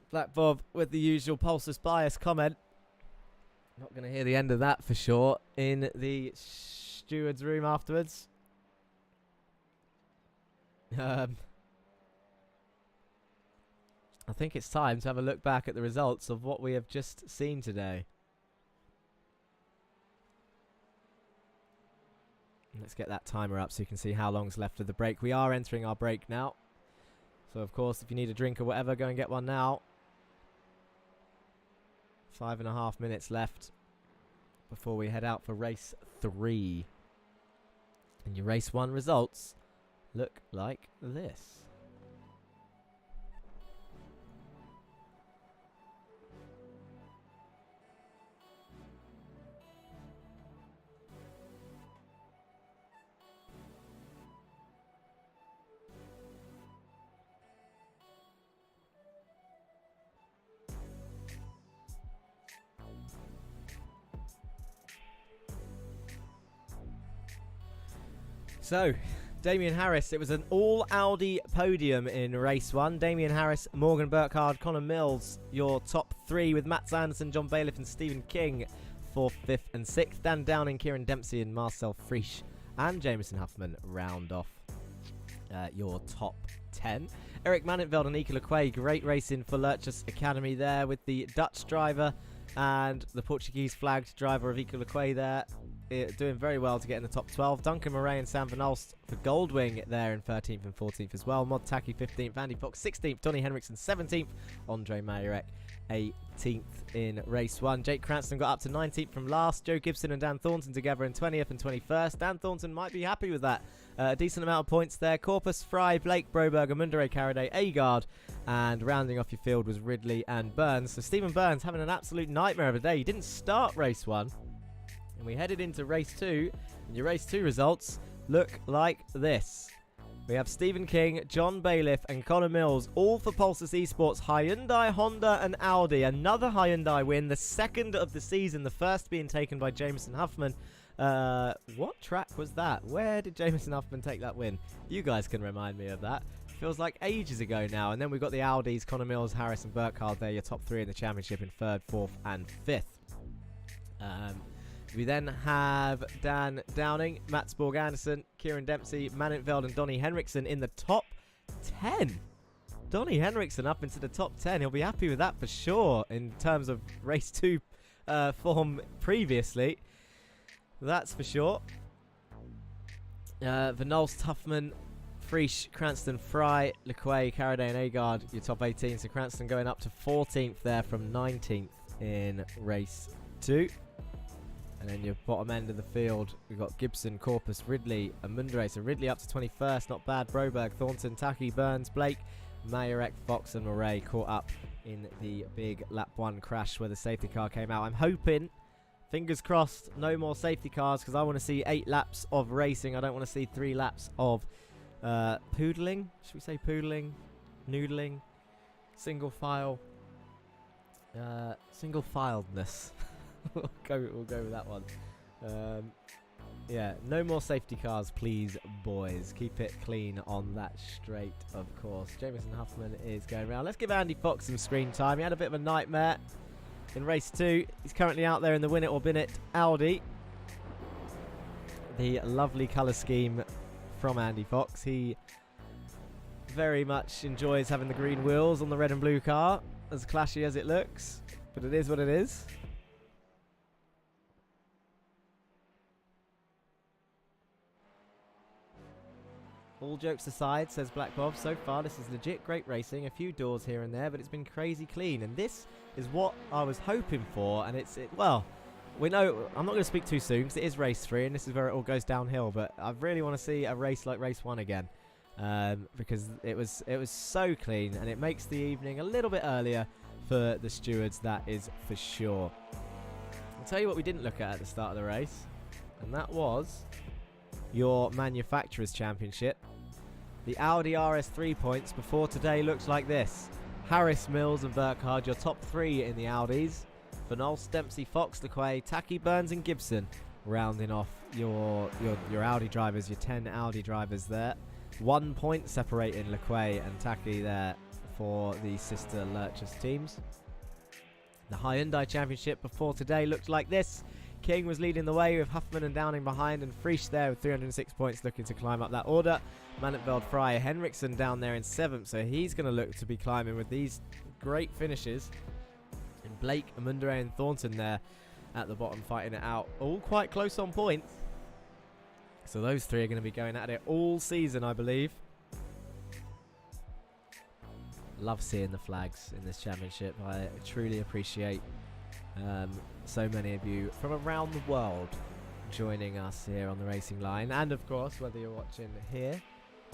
Black Bob with the usual Pulsus bias comment. Not going to hear the end of that for sure in the steward's room afterwards. I think it's time to have a look back at the results of what we have just seen today. Let's get that timer up so you can see how long's left of the break. We are entering our break now. So, of course, if you need a drink or whatever, go and get one now. 5.5 minutes left before we head out for race 3. And your race 1 results look like this. So, Damien Harris. It was an all Audi podium in race 1. Damien Harris, Morgan Burkhardt, Connor Mills, your top 3 with Matt Sanderson, John Bailiff and Stephen King 4th, 5th and 6th. Dan Downing, Kieran Dempsey and Marcel Frisch and Jameson Huffman round off your top 10. Eric Mannenveld and Ika Lequay, great racing for Lurchus Academy there with the Dutch driver and the Portuguese flagged driver of Ika Lequay there. Doing very well to get in the top 12. Duncan Murray and Sam Van Alst for Goldwing there in 13th and 14th as well. Mod Taki 15th, Andy Fox 16th, Donny Henriksen 17th, Andre Majorek 18th in race 1. Jake Cranston got up to 19th from last. Joe Gibson and Dan Thornton together in 20th and 21st. Dan Thornton might be happy with that. A decent amount of points there. Corpus, Fry, Blake, Broberg, Amundere, Caraday, Agard. And rounding off your field was Ridley and Burns. So Stephen Burns having an absolute nightmare of a day. He didn't start race 1. And we headed into race 2. And your race 2 results look like this. We have Stephen King, John Bailiff and Connor Mills, all for Pulsus eSports, Hyundai, Honda and Audi. Another Hyundai win, the second of the season, the first being taken by Jameson Huffman. What track was that? Where did Jameson Huffman take that win? You guys can remind me of that. Feels like ages ago now. And then we've got the Audis, Connor Mills, Harris and Burkhardt. They're your top 3 in the championship in 3rd, 4th and 5th. We then have Dan Downing, Mats Borg Anderson, Kieran Dempsey, Mannenveld and Donny Henriksen in the top 10. Donny Henriksen up into the top 10. He'll be happy with that for sure in terms of race 2 form previously. That's for sure. Van Alst, Huffman, Frisch, Cranston, Fry, Lequay, Caraday and Agard, your top 18. So Cranston going up to 14th there from 19th in race 2. And then your bottom end of the field, we've got Gibson, Corpus, Ridley, and Mundere. So Ridley up to 21st, not bad. Broberg, Thornton, Taki, Burns, Blake, Majorek, Fox, and Murray caught up in the big lap 1 crash where the safety car came out. I'm hoping, fingers crossed, no more safety cars because I want to see 8 laps of racing. I don't want to see 3 laps of poodling. Should we say poodling? Noodling? Single file? Single filedness. we'll go with that one. Yeah, no more safety cars, please, boys. Keep it clean on that straight, of course. Jameson Huffman is going around. Let's give Andy Fox some screen time. He had a bit of a nightmare in race 2. He's currently out there in the Win It or Bin It Audi. The lovely colour scheme from Andy Fox. He very much enjoys having the green wheels on the red and blue car, as clashy as it looks, but it is what it is. All jokes aside, says Black Bob, so far this is legit great racing. A few doors here and there, but it's been crazy clean. And this is what I was hoping for. And well, we know, I'm not going to speak too soon because it is race 3 and this is where it all goes downhill. But I really want to see a race like race 1 again. Because it was so clean and it makes the evening a little bit earlier for the stewards, that is for sure. I'll tell you what we didn't look at the start of the race. And that was your Manufacturers' Championship. The Audi RS3 points before today looks like this. Harris, Mills and Burkhardt, your top 3 in the Audis. Van Alst, Dempsey, Fox, Lequay, Taki, Burns and Gibson rounding off your Audi drivers, your 10 Audi drivers there. 1 point separating Lequay and Taki there for the sister Lurchus teams. The Hyundai Championship before today looked like this. King was leading the way with Huffman and Downing behind, and Frisch there with 306 points looking to climb up that order. Mannenveld, Fry, Henriksen down there in 7th, so he's going to look to be climbing with these great finishes. And Blake, Amundere and Thornton there at the bottom fighting it out. All quite close on points. So those 3 are going to be going at it all season, I believe. Love seeing the flags in this championship. I truly appreciate so many of you from around the world joining us here on the racing line. And of course, whether you're watching here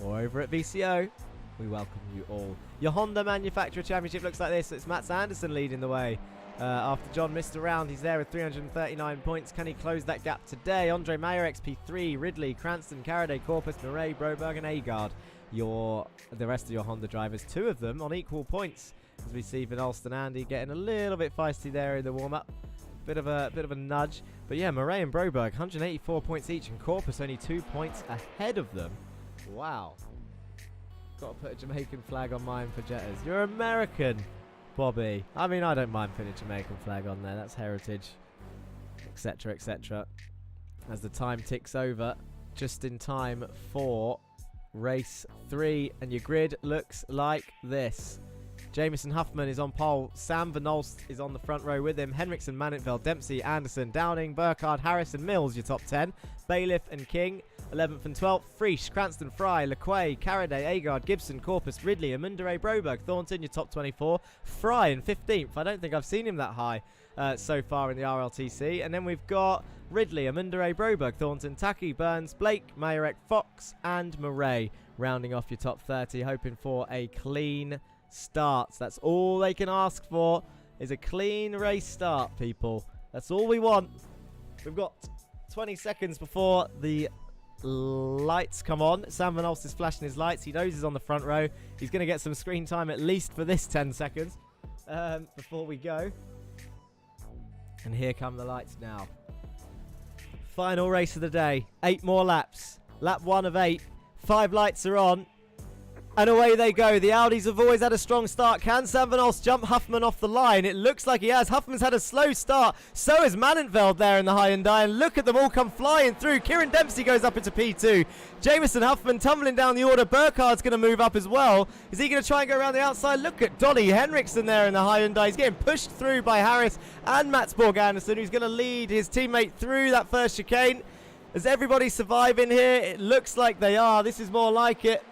or over at VCO, we welcome you all. Your Honda Manufacturer Championship looks like this. It's Matt Sanderson leading the way. After John missed a round, he's there with 339 points. Can he close that gap today? Andre Mayer, XP3, Ridley, Cranston, Caraday, Corpus, Murray, Broberg and Agard. The rest of your Honda drivers, 2 of them on equal points. As we see Van Alst and Andy getting a little bit feisty there in the warm-up. Bit of a nudge. But yeah, Murray and Broberg, 184 points each, and Corpus only 2 points ahead of them. Wow. Got to put a Jamaican flag on mine for Jetters. You're American, Bobby. I mean, I don't mind putting a Jamaican flag on there. That's heritage, etc., etc. As the time ticks over, just in time for race 3, and your grid looks like this. Jamison Huffman is on pole. Sam Van Olst is on the front row with him. Henriksen, Mannenfeld, Dempsey, Anderson, Downing, Burkhardt, Harris and Mills, your top 10. Bailiff and King, 11th and 12th. Frisch, Cranston, Fry, LeQuay, Carraday, Agard, Gibson, Corpus, Ridley, Amundere, Broberg, Thornton, your top 24. Fry in 15th. I don't think I've seen him that high so far in the RLTC. And then we've got Ridley, Amundere, Broberg, Thornton, Taki, Burns, Blake, Mayerek, Fox and Murray rounding off your top 30, hoping for a clean start. That's all they can ask for, is a clean race start, people. That's all we want. We've got 20 seconds before the lights come on. Sam Van Olst is flashing his lights. He knows he's on the front row. He's going to get some screen time at least for this 10 seconds before we go. And here come the lights now. Final race of the day. 8 more laps. Lap 1 of 8. 5 lights are on. And away they go. The Audis have always had a strong start. Can Sam Van Olst jump Huffman off the line? It looks like he has. Huffman's had a slow start. So has Mannenfeld there in the Hyundai. And look at them all come flying through. Kieran Dempsey goes up into P2. Jamison Huffman tumbling down the order. Burkhardt's going to move up as well. Is he going to try and go around the outside? Look at Donny Henriksen there in the Hyundai. He's getting pushed through by Harris and Mats Borg Anderson, who's going to lead his teammate through that first chicane. Is everybody surviving here? It looks like they are. This is more like it.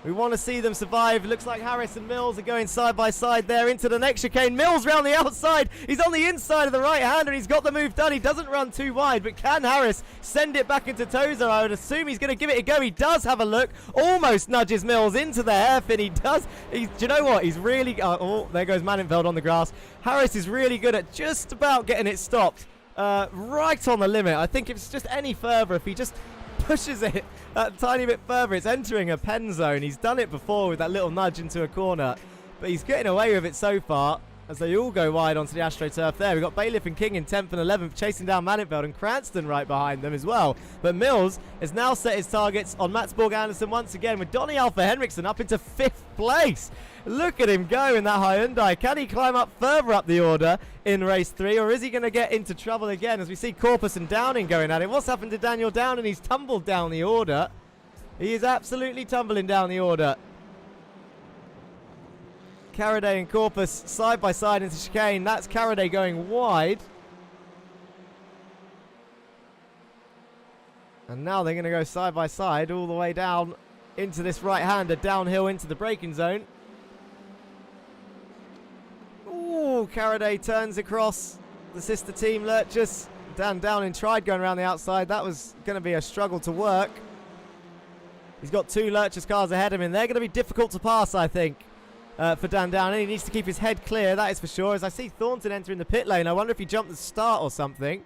We want to see them survive. It looks like Harris and Mills are going side by side there into the next chicane. Mills round the outside. He's on the inside of the right hand and he's got the move done. He doesn't run too wide, but can Harris send it back into Tozer? I would assume he's going to give it a go. He does have a look. Almost nudges Mills into the hairpin. He does. Do you know what? He's really... oh, there goes Mannenfeld on the grass. Harris is really good at just about getting it stopped. Right on the limit. I think if it's just any further, if he just pushes it a tiny bit further, it's entering a pen zone. He's done it before with that little nudge into a corner, but he's getting away with it so far as they all go wide onto the AstroTurf there. We've got Bailiff and King in 10th and 11th chasing down Mannenfeld, and Cranston right behind them as well. But Mills has now set his targets on Mats Borg Anderson once again, with Donny Alpha Henriksen up into 5th place. Look at him go in that Hyundai. Can he climb up further up the order in race 3, or is he going to get into trouble again as we see Corpus and Downing going at it? What's happened to Daniel Downing? He's tumbled down the order. He is absolutely tumbling down the order. Carraday and Corpus side by side into chicane. That's Carraday going wide. And now they're going to go side by side all the way down into this right-hander, downhill into the braking zone. Ooh, Carraday turns across the sister team Lurchus. Dan Downing tried going around the outside. That was going to be a struggle to work. He's got 2 Lurchus cars ahead of him. They're going to be difficult to pass, I think, for Dan Downing. He needs to keep his head clear, that is for sure. As I see Thornton entering the pit lane, I wonder if he jumped the start or something.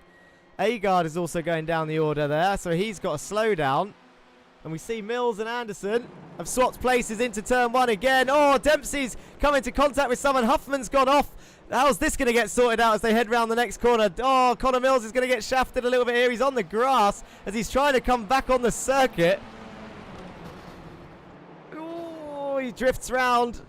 Agard is also going down the order there, so he's got a slowdown. And we see Mills and Anderson have swapped places into turn 1 again. Oh, Dempsey's come into contact with someone. Huffman's gone off. How's this going to get sorted out as they head round the next corner? Oh, Connor Mills is going to get shafted a little bit here. He's on the grass as he's trying to come back on the circuit. Oh, he drifts round.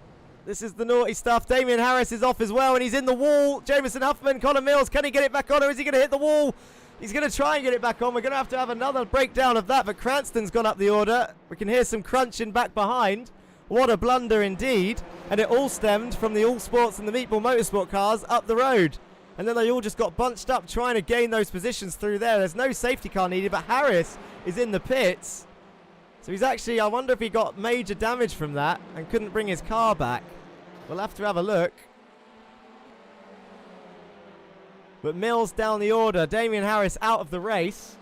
This is the naughty stuff. Damien Harris is off as well, and he's in the wall. Jamison Huffman, Connor Mills, can he get it back on, or is he going to hit the wall? He's going to try and get it back on. We're going to have another breakdown of that, but Cranston's gone up the order. We can hear some crunching back behind. What a blunder indeed. And it all stemmed from the All Sports and the Meatball Motorsport cars up the road. And then they all just got bunched up trying to gain those positions through there. There's no safety car needed, but Harris is in the pits. So he's actually, I wonder if he got major damage from that and couldn't bring his car back. We'll have to have a look. But Mills down the order. Damien Harris out of the race.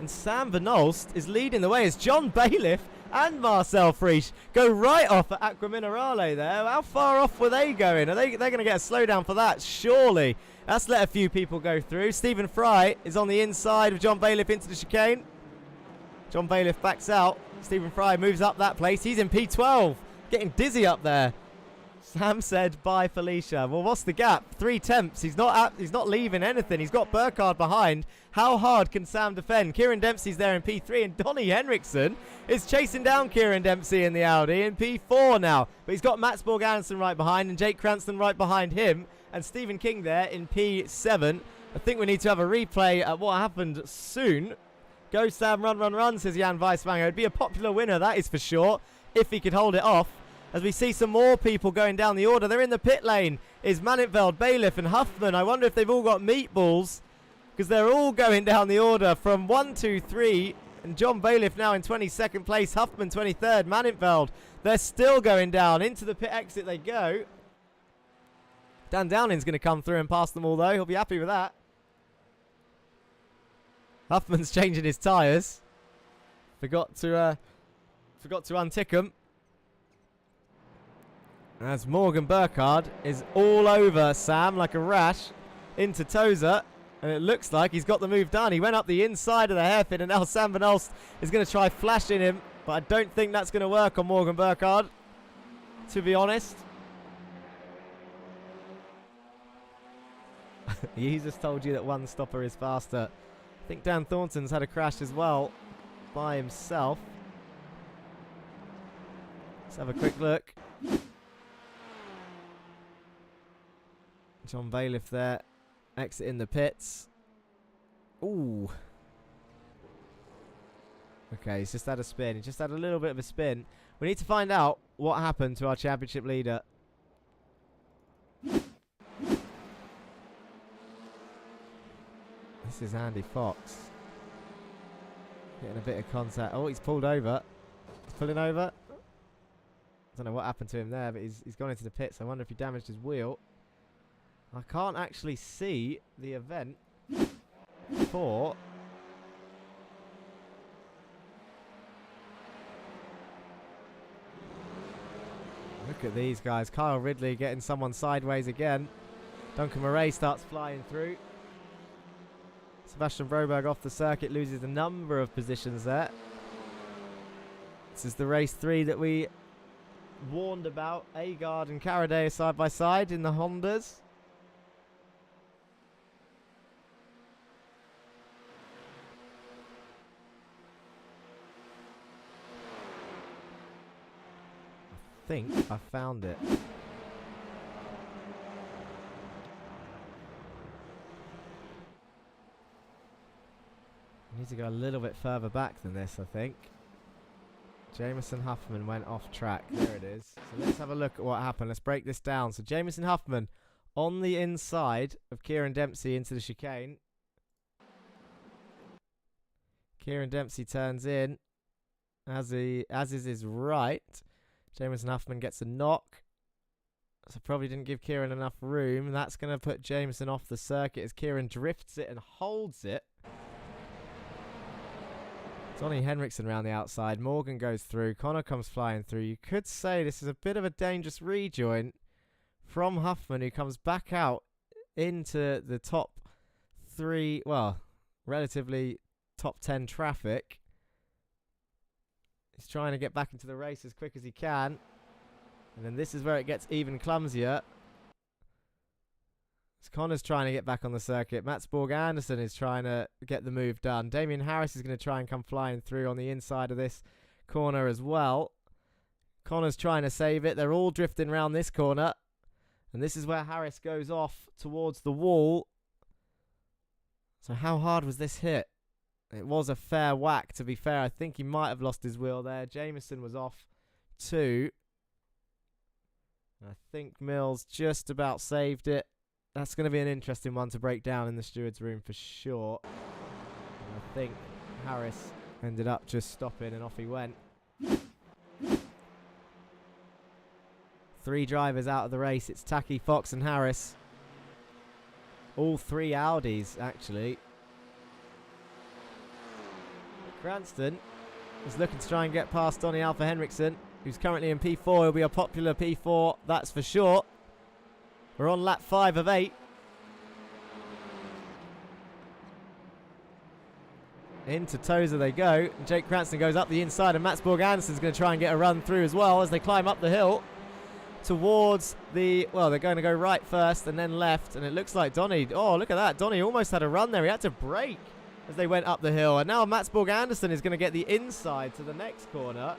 And Sam Van Olst is leading the way as John Bailiff and Marcel Frisch go right off at Aqua Minerale there. How far off were they going? They're going to get a slowdown for that, surely. That's let a few people go through. Stephen Fry is on the inside of John Bailiff into the chicane. John Bailiff backs out. Stephen Fry moves up that place. He's in P12, getting dizzy up there. Sam said, bye, Felicia. Well, what's the gap? 3 tenths. He's not leaving anything. He's got Burkhardt behind. How hard can Sam defend? Kieran Dempsey's there in P3, and Donnie Henriksen is chasing down Kieran Dempsey in the Audi in P4 now. But he's got Mats Borg Andersen right behind, and Jake Cranston right behind him, and Stephen King there in P7. I think we need to have a replay at what happened soon. Go Sam, run, run, run, says Jan Weiswanger. It'd be a popular winner, that is for sure, if he could hold it off. As we see some more people going down the order. They're in the pit lane. Is Mannitveld, Bailiff and Huffman. I wonder if they've all got meatballs, because they're all going down the order from 1, 2, 3. And John Bailiff now in 22nd place. Huffman 23rd. Mannitveld. They're still going down. Into the pit exit they go. Dan Downing's going to come through and pass them all, though. He'll be happy with that. Huffman's changing his tyres. Forgot to untick them. As Morgan Burkhardt is all over Sam like a rash into Tozer. And it looks like he's got the move done. He went up the inside of the hairpin, and now Sam Van Olst is going to try flashing him. But I don't think that's going to work on Morgan Burkhardt, to be honest. He just told you that one stopper is faster. I think Dan Thornton's had a crash as well by himself. Let's have a quick look. John Bailiff there, exiting the pits. Ooh. Okay, he's just had a spin. He just had a little bit of a spin. We need to find out what happened to our championship leader. This is Andy Fox. Getting a bit of contact. Oh, he's pulled over. He's pulling over. I don't know what happened to him there, but he's gone into the pits. I wonder if he damaged his wheel. I can't actually see the event for... Look at these guys. Kyle Ridley getting someone sideways again. Duncan Murray starts flying through. Sebastian Broberg off the circuit, loses a number of positions there. This is the race 3 that we warned about. Agard and Caraday side by side in the Hondas. I think I found it. I need to go a little bit further back than this, I think. Jameson Huffman went off track. There it is. So let's have a look at what happened. Let's break this down. So Jameson Huffman on the inside of Kieran Dempsey into the chicane. Kieran Dempsey turns in, as is his right. Jameson Huffman gets a knock. So probably didn't give Kieran enough room. That's going to put Jameson off the circuit as Kieran drifts it and holds it. Donnie Henriksen around the outside. Morgan goes through. Connor comes flying through. You could say this is a bit of a dangerous rejoin from Huffman, who comes back out into the top 3, well, relatively top 10 traffic. He's trying to get back into the race as quick as he can. And then this is where it gets even clumsier. As Connor's trying to get back on the circuit. Mats Borg Andersen is trying to get the move done. Damien Harris is going to try and come flying through on the inside of this corner as well. Connor's trying to save it. They're all drifting around this corner. And this is where Harris goes off towards the wall. So how hard was this hit? It was a fair whack, to be fair. I think he might have lost his wheel there. Jameson was off too. I think Mills just about saved it. That's going to be an interesting one to break down in the steward's room for sure. And I think Harris ended up just stopping and off he went. 3 drivers out of the race. It's Taki, Fox and Harris. All 3 Audis, actually. Cranston is looking to try and get past Donnie Alpha Henriksen, who's currently in P4. He'll be a popular P4, that's for sure. We're on lap 5 of 8. Into Tozer they go. And Jake Cranston goes up the inside, and Mats Borg Andersen's going to try and get a run through as well as they climb up the hill towards the... Well, they're going to go right first and then left. And it looks like Donny... Oh, look at that. Donny almost had a run there. He had to brake as they went up the hill. And now Matsborg Anderson is going to get the inside to the next corner.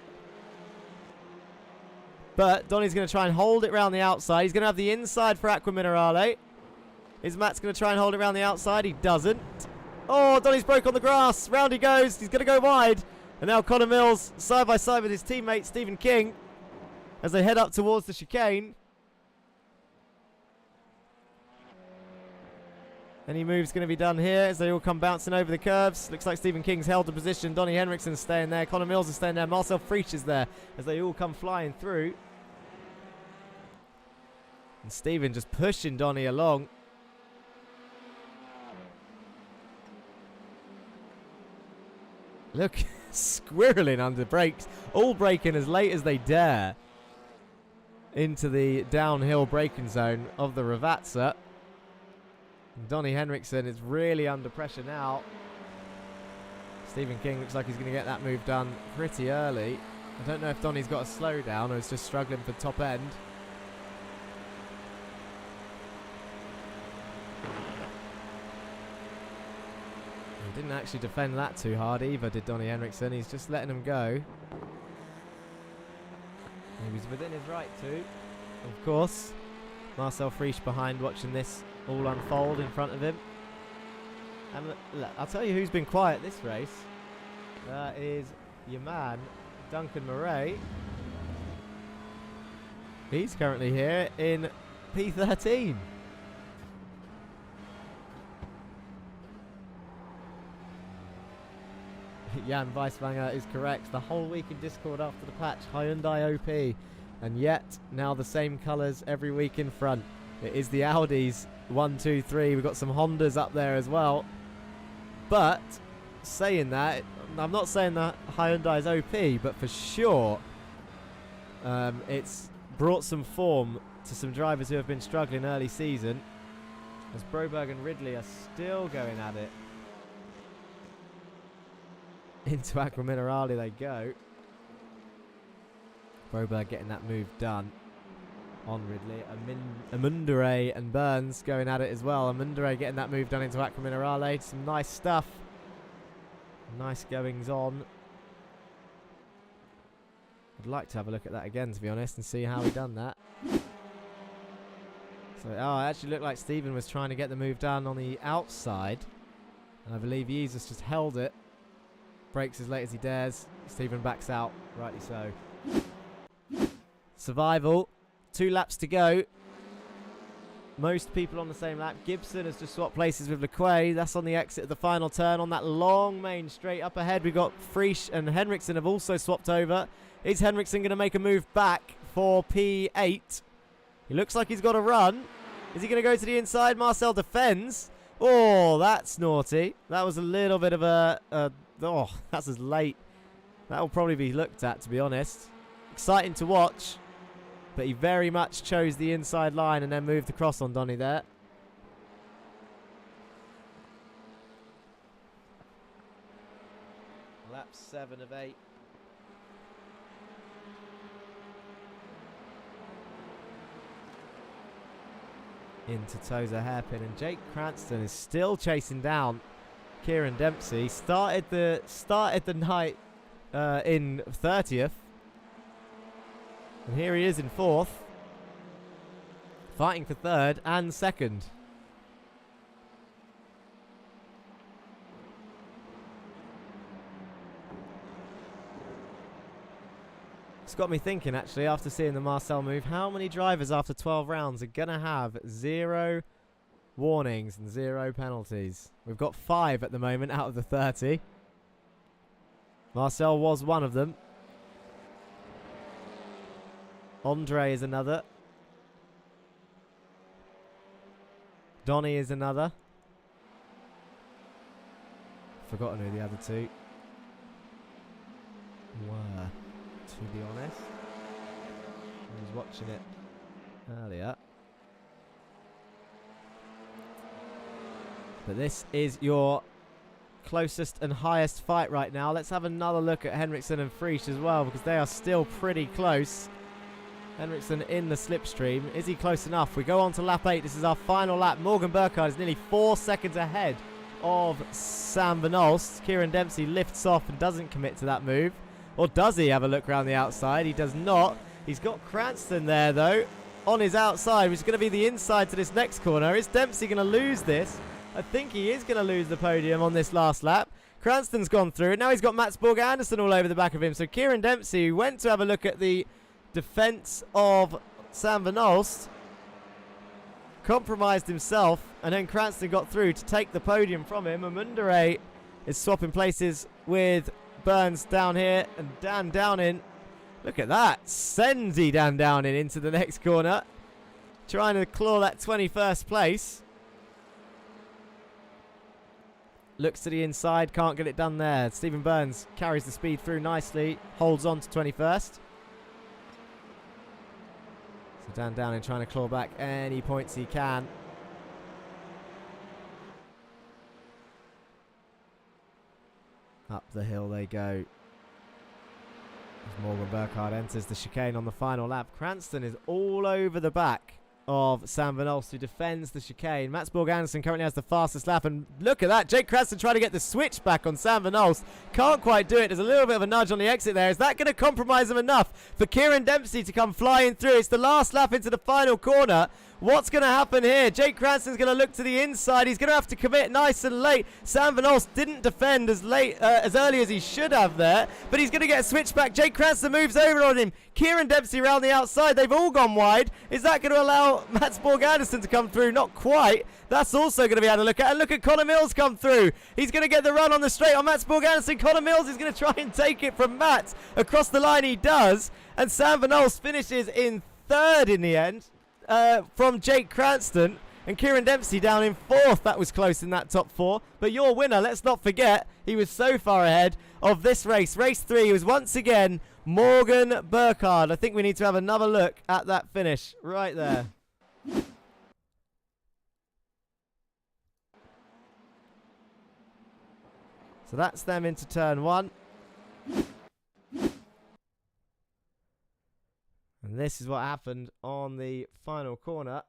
But Donny's going to try and hold it around the outside. He's going to have the inside for Aqua Minerale. Is Matt's going to try and hold it around the outside? He doesn't. Oh, Donny's broke on the grass. Round he goes. He's going to go wide. And now Connor Mills side by side with his teammate Stephen King as they head up towards the chicane. Any move's going to be done here as they all come bouncing over the curves. Looks like Stephen King's held the position. Donny Henriksen's staying there. Connor Mills is staying there. Marcel Friesch is there as they all come flying through. And Stephen just pushing Donny along. Look, squirreling under brakes. All braking as late as they dare into the downhill braking zone of the Ravazza. Donny Henriksen is really under pressure now. Stephen King looks like he's going to get that move done pretty early. I don't know if Donny's got a slowdown or is just struggling for top end. He didn't actually defend that too hard either, did Donny Henriksen. He's just letting him go. He was within his right to, of course. Marcel Friesch behind watching this all unfold in front of him. And look, I'll tell you who's been quiet this race. That is your man, Duncan Murray. He's currently here in P13. Jan Weiswanger is correct. The whole week in Discord after the patch, Hyundai OP. And yet, now the same colours every week in front. It is the Audis, 1, 2, 3. We've got some Hondas up there as well. But, saying that, I'm not saying that Hyundai's OP, but for sure, it's brought some form to some drivers who have been struggling early season. As Broberg and Ridley are still going at it. Into Aqua Minerale they go. Broberg getting that move done on Ridley. Amundere and Burns going at it as well. Amundere getting that move done into Aqua Minerale. Some nice stuff. Nice goings on. I'd like to have a look at that again, to be honest, and see how he done that. So, oh, it actually looked like Stephen was trying to get the move done on the outside. And I believe Jesus just held it. Breaks as late as he dares. Stephen backs out. Rightly so. Survival. 2 laps to go. Most people on the same lap. Gibson has just swapped places with Lequay. That's on the exit of the final turn. On that long main straight up ahead, we've got Friesch and Henriksen have also swapped over. Is Henriksen going to make a move back for P8? He looks like he's got a run. Is he going to go to the inside? Marcel defends. Oh, that's naughty. That was a little bit of a oh, that's as late. That will probably be looked at, to be honest. Exciting to watch. But he very much chose the inside line and then moved across on Donny there. Lap 7 of 8. Into Tozer hairpin, and Jake Cranston is still chasing down Kieran Dempsey. Started the night in 30th. And here he is in 4th. Fighting for 3rd and 2nd. It's got me thinking, actually, after seeing the Marcel move, how many drivers after 12 rounds are going to have 0 warnings and 0 penalties? We've got 5 at the moment out of the 30. Marcel was one of them. Andre is another. Donny is another. Forgotten who the other 2 were, to be honest. I was watching it earlier. But this is your closest and highest fight right now. Let's have another look at Henriksen and Friesch as well, because they are still pretty close. Henriksen in the slipstream. Is he close enough? We go on to lap 8. This is our final lap. Morgan Burkhardt is nearly 4 seconds ahead of Sam Van Olst. Kieran Dempsey lifts off and doesn't commit to that move. Or does he have a look around the outside? He does not. He's got Cranston there, though, on his outside, which is going to be the inside to this next corner. Is Dempsey going to lose this? I think he is going to lose the podium on this last lap. Cranston's gone through, and now he's got Mats Borg Andersen all over the back of him. So Kieran Dempsey, who went to have a look at the defence of Sam Van Olst, compromised himself, and then Cranston got through to take the podium from him. And Mundere is swapping places with Burns down here, and Dan Downing, look at that, sends Dan Downing into the next corner, trying to claw that 21st place. Looks to the inside, can't get it done there. Stephen Burns carries the speed through nicely, holds on to 21st. So Dan Downing trying to claw back any points he can. Up the hill they go. As Morgan Burkhardt enters the chicane on the final lap. Cranston is all over the back of Sam Van Olst, who defends the chicane. Mats Borg Andersen currently has the fastest lap, and look at that, Jake Cranston trying to get the switch back on Sam Van Olst. Can't quite do it. There's a little bit of a nudge on the exit there. Is that going to compromise him enough for Kieran Dempsey to come flying through? It's the last lap into the final corner. What's going to happen here? Jake Cranston's going to look to the inside. He's going to have to commit nice and late. Sam Van Olst didn't defend as early as he should have there, but he's going to get a switch back. Jake Cranston moves over on him. Kieran Dempsey around the outside. They've all gone wide. Is that going to allow Mats Borg Andersen to come through? Not quite. That's also going to be had a look at. And look at Connor Mills come through. He's going to get the run on the straight on Mats Borg Andersen. Connor Mills is going to try and take it from Mats. Across the line he does. And Sam Van Olst finishes in third in the end. From Jake Cranston, and Kieran Dempsey down in fourth. That was close in that top four, but your winner, let's not forget, he was so far ahead of this race. Race 3 was once again Morgan Burkhardt. I think we need to have another look at that finish right there. So that's them into turn 1. And this is what happened on the final corner.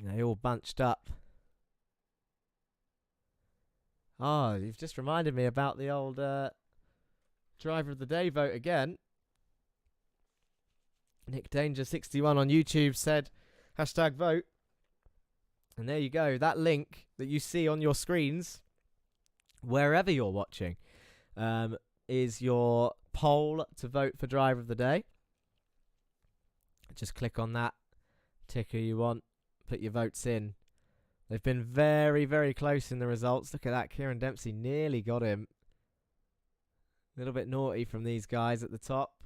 They all bunched up. Oh, you've just reminded me about the old Driver of the Day vote again. Nick Danger 61 on YouTube said #vote. And there you go. That link that you see on your screens, wherever you're watching, is your poll to vote for Driver of the Day. Just click on that, tick who you want, put your votes in. They've been very, very close in the results. Look at that, Kieran Dempsey nearly got him. A little bit naughty from these guys at the top.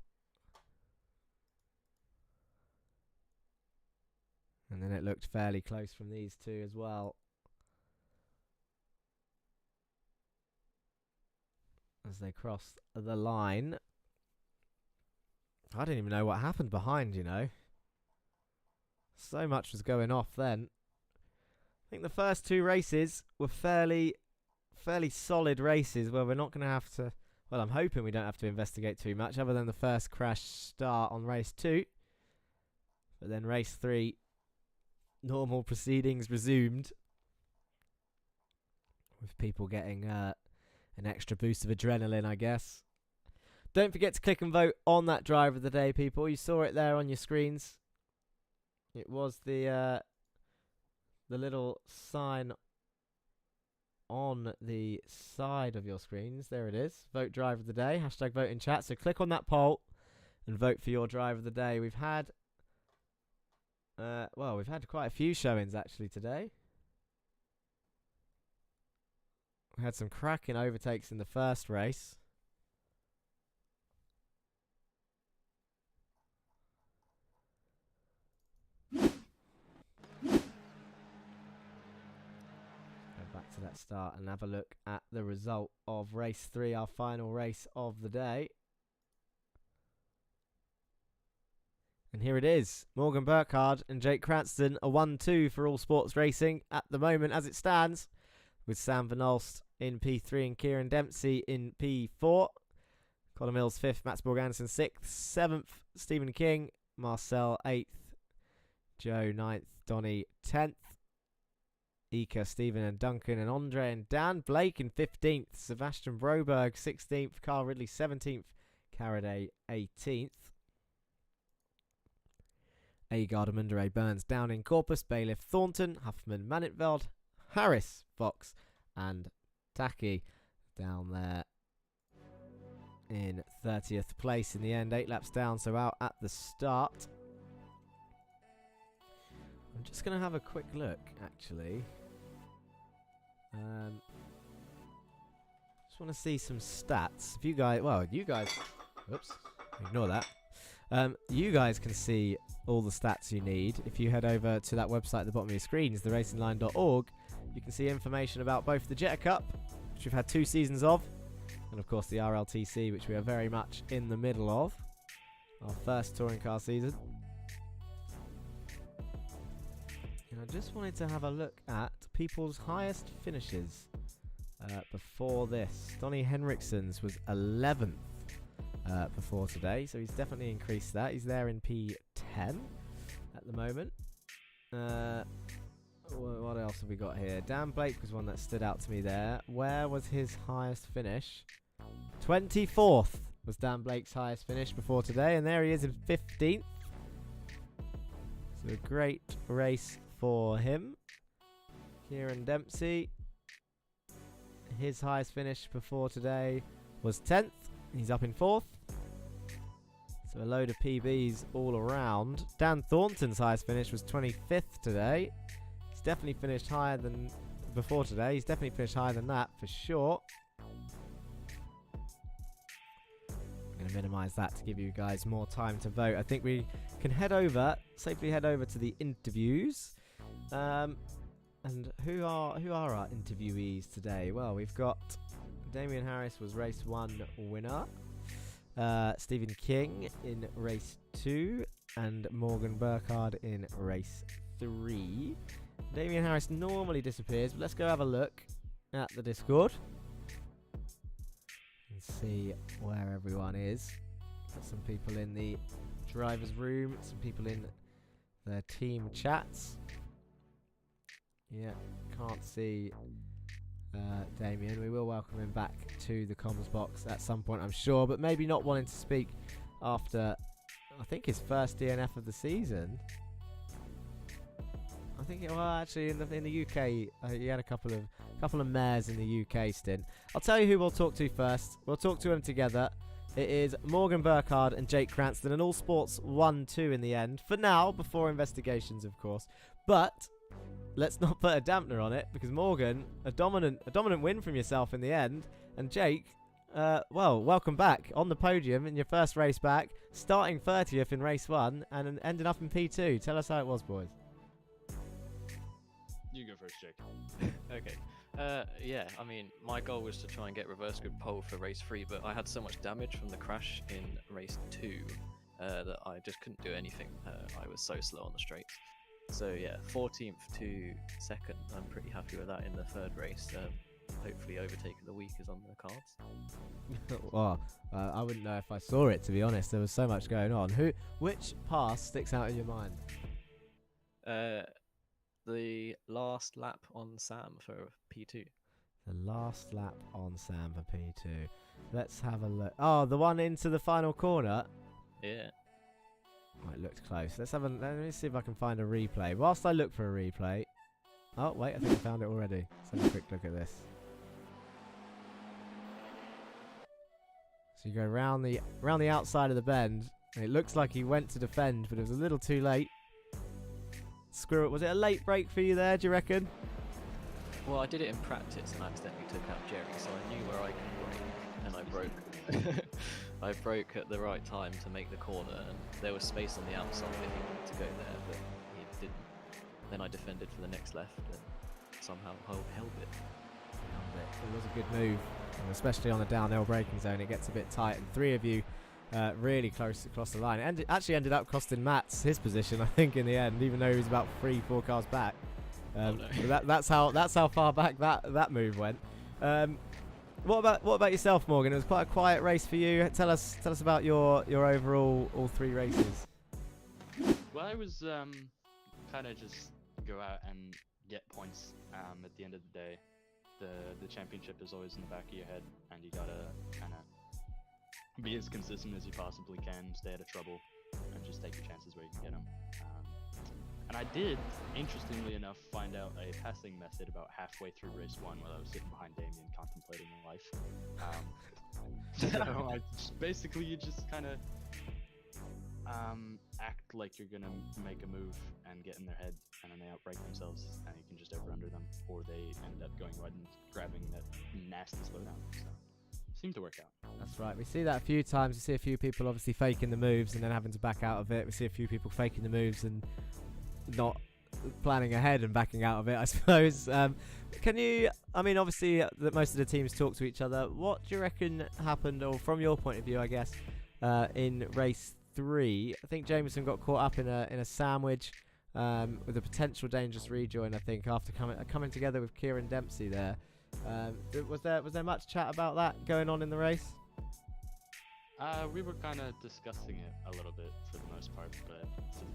And then it looked fairly close from these two as well. As they cross the line. I didn't even know what happened behind, you know. So much was going off then. I think the first 2 races were fairly solid races where we're not going to have to... Well, I'm hoping we don't have to investigate too much other than the first crash start on race 2. But then race 3, normal proceedings resumed. With people getting... an extra boost of adrenaline, I guess. Don't forget to click and vote on that Driver of the Day, people. You saw it there on your screens. It was the little sign on the side of your screens. There it is. Vote Driver of the Day. #vote in chat. So click on that poll and vote for your Driver of the Day. We've had... we've had quite a few showings actually today. We had some cracking overtakes in the first race. Go back to that start and have a look at the result of race 3, our final race of the day. And here it is. Morgan Burkhardt and Jake Cranston, a 1-2 for All Sports Racing at the moment as it stands, with Sam Van Olst in P3 and Kieran Dempsey in P4. Colin Mills 5th, Mats Borg Anderson 6th, 7th, Stephen King, Marcel 8th, Joe 9th, Donny 10th, Ika, Stephen and Duncan and Andre and Dan, Blake in 15th, Sebastian Broberg 16th, Carl Ridley 17th, Caraday 18th. Agard, Amundere, Burns, Downing, Corpus, Bailiff, Thornton, Huffman, Manitveld, Harris, Fox, and Taki down there in 30th place in the end. 8 laps down, so out at the start. I'm just going to have a quick look, actually. Just want to see some stats. If you guys, oops, ignore that. You guys can see all the stats you need. If you head over to that website at the bottom of your screens, theracingline.org, you can see information about both the Jetta Cup, which we've had 2 seasons of, and of course the RLTC, which we are very much in the middle of, our first touring car season. And I just wanted to have a look at people's highest finishes before this. Donny Henriksen's was 11th before today, so he's definitely increased that. He's there in P10 at the moment. What else have we got here? Dan Blake was one that stood out to me there. Where was his highest finish? 24th was Dan Blake's highest finish before today, and there he is in 15th. So a great race for him. Kieran Dempsey, his highest finish before today was 10th. He's up in 4th. So a load of PBs all around. Dan Thornton's highest finish was 25th today. He's definitely finished higher than before today. He's definitely finished higher than that for sure. I'm going to minimize that to give you guys more time to vote. I think we can safely head over to the interviews. And who are our interviewees today? Well, we've got Damien Harris was race 1 winner. Stephen King in race 2 and Morgan Burkhardt in race 3. Damien Harris normally disappears, but let's go have a look at the Discord and see where everyone is. Got some people in the driver's room, some people in their team chats. Yeah, can't see Damien. We will welcome him back to the comms box at some point, I'm sure, but maybe not wanting to speak after, I think, his first DNF of the season. I think, actually, in the UK, he had a couple of mares in the UK stint. I'll tell you who we'll talk to first. We'll talk to them together. It is Morgan Burkhardt and Jake Cranston, and All Sports 1-2 in the end. For now, before investigations, of course. But let's not put a dampener on it, because Morgan, a dominant win from yourself in the end, and Jake, well, welcome back on the podium in your first race back, starting 30th in race 1 and ending up in P2. Tell us how it was, boys. You go first, Jake. Okay. Yeah, I mean, my goal was to try and get reverse grid pole for race 3, but I had so much damage from the crash in race 2 that I just couldn't do anything. I was so slow on the straights. So yeah, 14th to 2nd. I'm pretty happy with that in the 3rd race. Hopefully overtaking the week is on the cards. Well, I wouldn't know if I saw it, to be honest. There was so much going on. Which pass sticks out in your mind? The last lap on Sam for P2. The last lap on Sam for P2. Let's have a look. Oh, the one into the final corner? Yeah. Oh, it looked close. Let me see if I can find a replay. Whilst I look for a replay. Oh, wait, I think I found it already. Let's have a quick look at this. So you go round the outside of the bend. And it looks like he went to defend, but it was a little too late. Screw it. Was it a late break for you there, do you reckon? Well, I did it in practice and accidentally took out Jerry, so I knew where I could brake, and I broke. I broke at the right time to make the corner, and there was space on the outside if he wanted to go there, but he didn't. Then I defended for the next left and somehow held it. It was a good move, and especially on the downhill braking zone. It gets a bit tight, and 3 of you really close across the line. And it actually ended up costing Mats his position, I think, in the end, even though he was about 3-4 cars back. Oh, no. That's how far back that move went. What about yourself, Morgan? It was quite a quiet race for you. Tell us about your overall all 3 races. Well, I was kind of just go out and get points. At the end of the day, the championship is always in the back of your head, and you gotta kind of be as consistent as you possibly can, stay out of trouble, and just take your chances where you can get them. And I did, interestingly enough, find out a passing method about halfway through race 1 while I was sitting behind Damien contemplating life. So basically you just kind of act like you're gonna make a move and get in their head, and then they outbreak themselves, and you can just over-under them, or they end up going wide and grabbing that nasty slowdown. So seemed to work out. That's right. We see that a few times. We see a few people obviously faking the moves and then having to back out of it. We see a few people faking the moves and not planning ahead and backing out of it, I suppose. Can you, I mean, obviously that most of the teams talk to each other. What do you reckon happened, or from your point of view, I guess, in race 3? I think Jameson got caught up in a sandwich with a potential dangerous rejoin, I think, after coming together with Kieran Dempsey there. Was there much chat about that going on in the race? We were kind of discussing it a little bit for the most part, but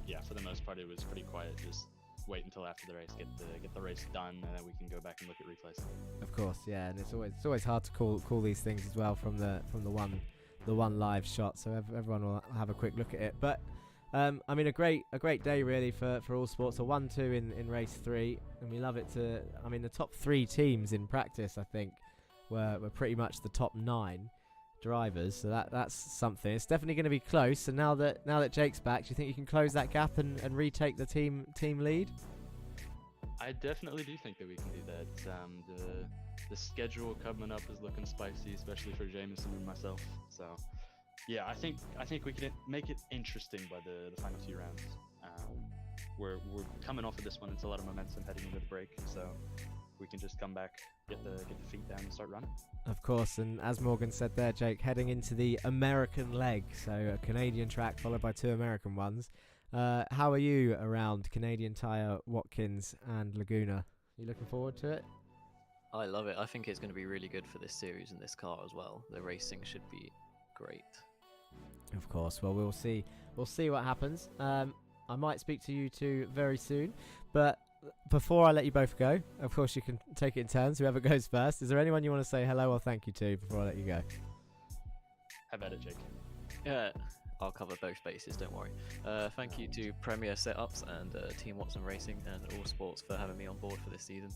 yeah, for the most part it was pretty quiet. Just wait until after the race, get the race done, and then we can go back and look at replays. Of course, yeah, and it's always hard to call these things as well from the one live shot, so everyone will have a quick look at it. But I mean, a great day really for all sports. A 1-2 in race 3, and we love it to. I mean, the top 3 teams in practice, I think, were pretty much the top 9 drivers, so that's something. It's definitely going to be close. And now that Jake's back, do you think you can close that gap and retake the team lead? I definitely do think that we can do that. The schedule coming up is looking spicy, especially for Jameson and myself. So yeah, I think we can make it interesting by the final few rounds. We're coming off of this one. It's a lot of momentum heading into the break, so we can just come back, get the feet down and start running. Of course, and as Morgan said there, Jake, heading into the American leg, so a Canadian track followed by 2 American ones. How are you around Canadian Tire, Watkins and Laguna? You looking forward to it? I love it. I think it's going to be really good for this series and this car as well. The racing should be great. Of course. Well, we'll see what happens. I might speak to you two very soon, but before I let you both go, of course you can take it in turns, whoever goes first. Is there anyone you want to say hello or thank you to before I let you go? How about it, Jake? Yeah, I'll cover both bases, don't worry. Thank you to Premier Setups and Team Watson Racing and All Sports for having me on board for this season.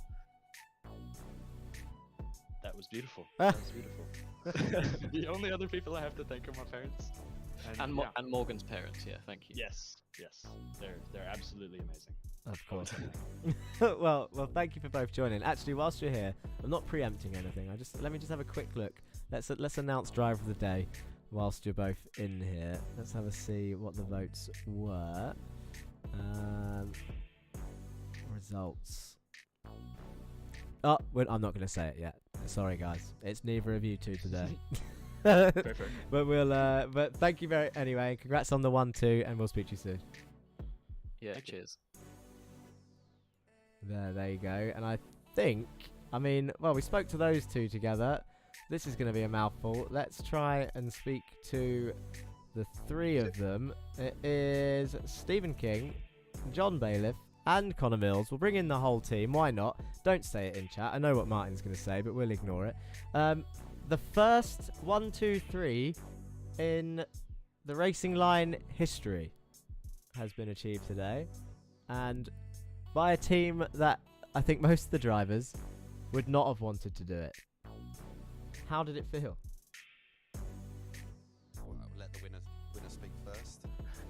That was beautiful. That was beautiful. The only other people I have to thank are my parents. And Morgan's parents, yeah, thank you. Yes. They're absolutely amazing. Of course. well, thank you for both joining. Actually, whilst you're here, I'm not preempting anything. Let me just have a quick look. Let's announce driver of the day whilst you're both in here. Let's have a see what the votes were. Results. Oh, I'm not going to say it yet. Sorry, guys. It's neither of you two today. Perfect. But thank you anyway. Congrats on the 1-2, and we'll speak to you soon. Yeah, cheers. There you go. And I think, we spoke to those two together. This is going to be a mouthful. Let's try and speak to the 3 of them. It is Stephen King, John Bailiff, and Connor Mills. We'll bring in the whole team. Why not? Don't say it in chat. I know what Martin's going to say, but we'll ignore it. The first 1, 2, 3 in the racing line history has been achieved today, and by a team that I think most of the drivers would not have wanted to do it. How did it feel? Well, I'll let the winner speak first.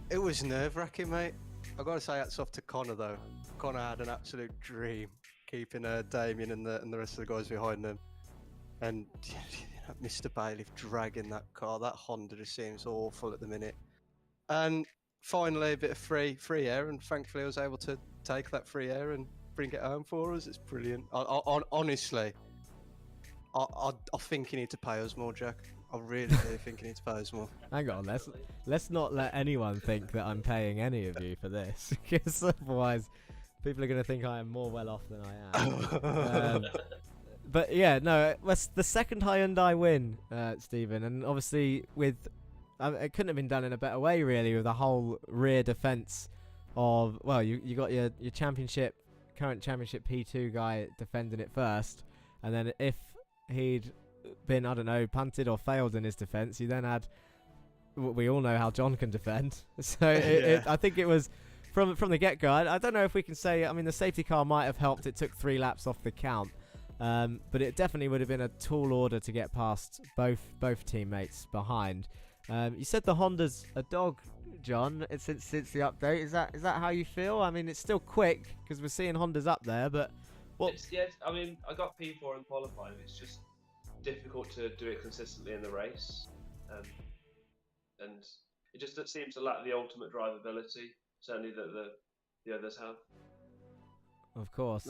It was nerve-wracking, mate. I've got to say hats off to Connor, though. Connor had an absolute dream, keeping Damien and the rest of the guys behind him. And Mr. Bailiff dragging that car. That Honda just seems awful at the minute. And finally, a bit of free air, and thankfully I was able to take that free air and bring it home for us. It's brilliant. Honestly, I think you need to pay us more, Jack. I really do think you need to pay us more. Hang on, let's not let anyone think that I'm paying any of you for this, because otherwise people are going to think I am more well off than I am. But yeah, no, it was the second Hyundai win, Stephen, and obviously it couldn't have been done in a better way, really, with the whole rear defence of, well, you got your current championship P2 guy defending it first, and then if he'd been, I don't know, punted or failed in his defence, you then had, we all know how John can defend. So I think it was from the get-go. I don't know if we can say, I mean, the safety car might have helped. It took 3 laps off the count. But it definitely would have been a tall order to get past both teammates behind. You said the Honda's a dog, John, since the update. Is that how you feel? I mean, it's still quick because we're seeing Honda's up there, but what? I mean, I got P4 in qualifying. It's just difficult to do it consistently in the race, and it seems to lack the ultimate drivability. Certainly that the others have. Of course.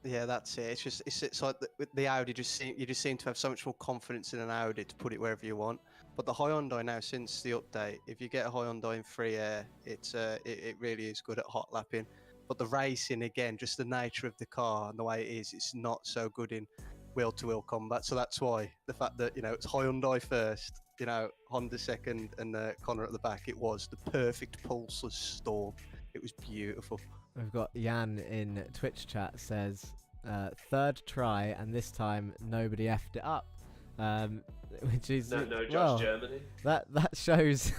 Yeah, that's it. It's like with the Audi, you just seem to have so much more confidence in an Audi to put it wherever you want. But the Hyundai now, since the update, if you get a Hyundai in free air, it really is good at hot lapping. But the racing, again, just the nature of the car and the way it is, it's not so good in wheel-to-wheel combat. So that's why the fact that it's Hyundai first, Honda second, and Connor at the back, it was the perfect pulseless storm. It was beautiful. We've got Jan in Twitch chat says, 3rd try, and this time nobody effed it up. Which is Josh Germany. That shows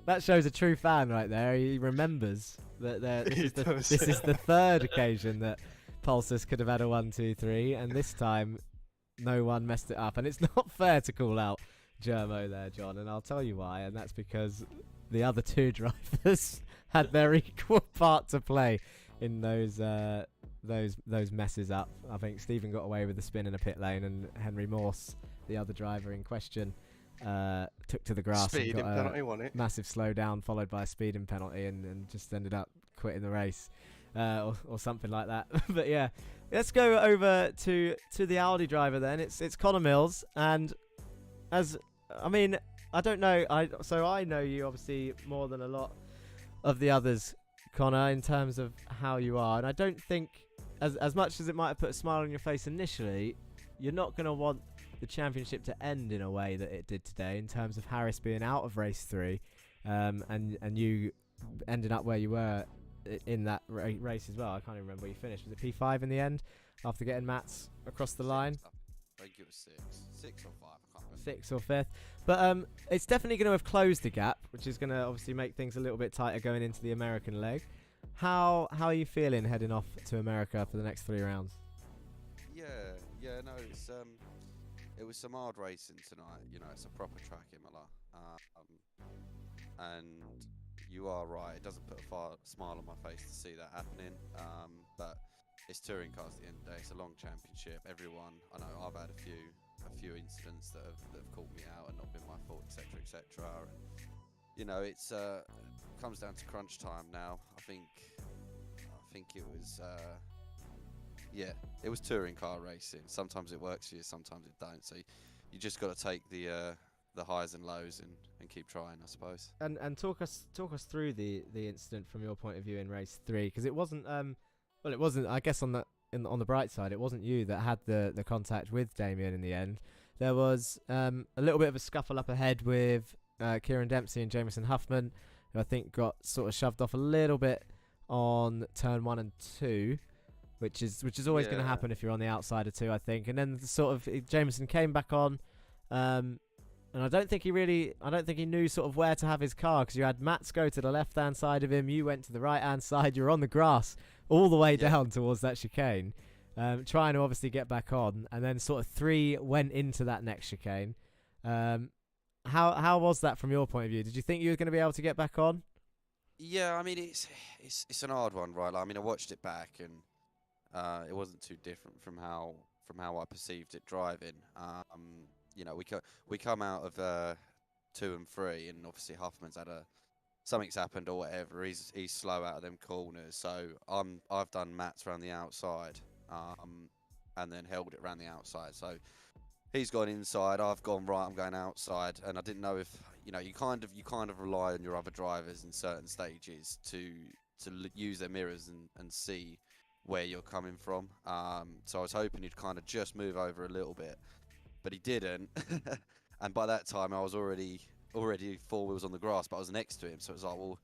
that shows a true fan right there. He remembers that this is the 3rd occasion that Pulsus could have had a 1, 2, 3, and this time no one messed it up. And it's not fair to call out Germo there, John, and I'll tell you why. And that's because the other 2 drivers had their equal part to play in those messes up. I think Stephen got away with the spin in a pit lane, and Henry Morse, the other driver in question, took to the grass and got a massive slowdown followed by a speeding penalty, and just ended up quitting the race, or something like that. But yeah, let's go over to the Audi driver then. It's Connor Mills, and I don't know. I know you obviously more than a lot of the others, Connor, in terms of how you are, and I don't think, as much as it might have put a smile on your face initially, you're not going to want the championship to end in a way that it did today, in terms of Harris being out of race 3, and you ending up where you were in that race as well. I can't even remember where you finished. Was it P5 in the end after getting Mats across the line? I think it was 6 or 5. I can't remember. 6th or 5th. But it's definitely going to have closed the gap, which is going to obviously make things a little bit tighter going into the American leg. How are you feeling heading off to America for the next 3 rounds? Yeah, no, it was some hard racing tonight. It's a proper track, Imola, and you are right. It doesn't put a smile on my face to see that happening. But it's touring cars at the end of the day. It's a long championship. Everyone, I know, I've had a few incidents that have called me out and not been my fault, etc., etc. It's comes down to crunch time now. I think it was it was touring car racing. Sometimes it works for you, sometimes it don't. So you just got to take the highs and lows and keep trying, I suppose. And talk us through the incident from your point of view in race 3, because it wasn't it wasn't, I guess, on the bright side, it wasn't you that had the contact with Damien in the end. There was a little bit of a scuffle up ahead with Kieran Dempsey and Jameson Huffman, who I think got sort of shoved off a little bit on turn 1 and 2, which is always going to happen if you're on the outside of 2, I think. And then Jameson came back on, and I don't think he knew sort of where to have his car, because you had Mats go to the left-hand side of him, you went to the right-hand side, you were on the grass all the way down towards that chicane, trying to obviously get back on, and then sort of 3 went into that next chicane. How was that from your point of view? Did you think you were going to be able to get back on? Yeah, I mean, it's an hard one, right? I mean, I watched it back, and it wasn't too different from how I perceived it driving. We come out of 2 and 3, and obviously Huffman's had something's happened or whatever. He's slow out of them corners, so I've done mats around the outside, and then held it around the outside. So he's gone inside, I've gone right, I'm going outside, and I didn't know if you kind of rely on your other drivers in certain stages to use their mirrors and see where you're coming from. So I was hoping he'd kind of just move over a little bit, but he didn't. And by that time, I was already 4 wheels on the grass, but I was next to him. So it was like, well,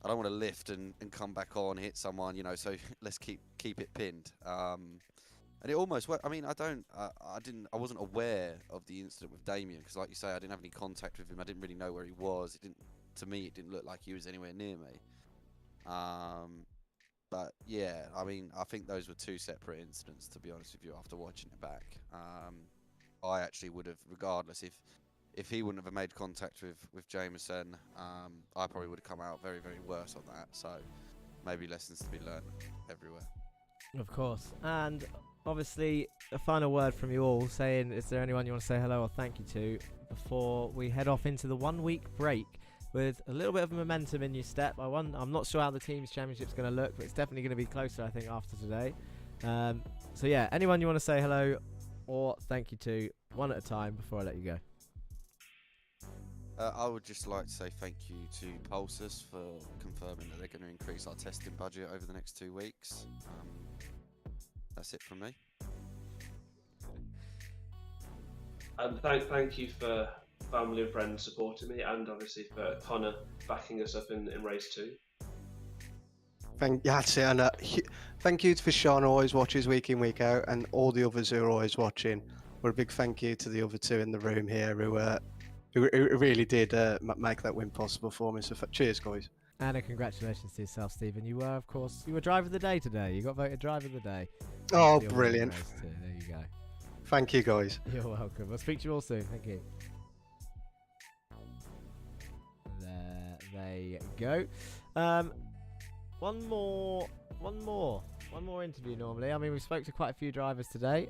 I don't want to lift and come back on, hit someone, you know. So let's keep it pinned. And it almost worked. I mean, I wasn't aware of the incident with Damien because, like you say, I didn't have any contact with him. I didn't really know where he was. To me, it didn't look like he was anywhere near me. But yeah, I mean, I think those were two separate incidents, to be honest with you, after watching it back. I actually would have, regardless, if he wouldn't have made contact with Jameson, I probably would have come out very, very worse on that. So maybe lessons to be learned everywhere. Of course. And obviously, a final word from you all saying, is there anyone you want to say hello or thank you to before we head off into the 1 week break with a little bit of momentum in your step? I'm not sure how the team's championship's going to look, but it's definitely going to be closer, I think, after today. So yeah, anyone you want to say hello or thank you to, one at a time before I let you go. I would just like to say thank you to Pulsus for confirming that they're going to increase our testing budget over the next 2 weeks. That's it from me. And thank you for family and friends supporting me, and obviously for Connor backing us up in race 2. That's it. And thank you for Sean, who always watches week in, week out, and all the others who are always watching. But a big thank you to the other two in the room here who really did make that win possible for me. So cheers, guys. And a congratulations to yourself, Stephen. You were, of course, driver of the day today. You got voted driver of the day. Oh, You're brilliant. There you go. Thank you, guys. You're welcome. I'll speak to you all soon. Thank you. There they go. One more interview normally. I mean, we spoke to quite a few drivers today.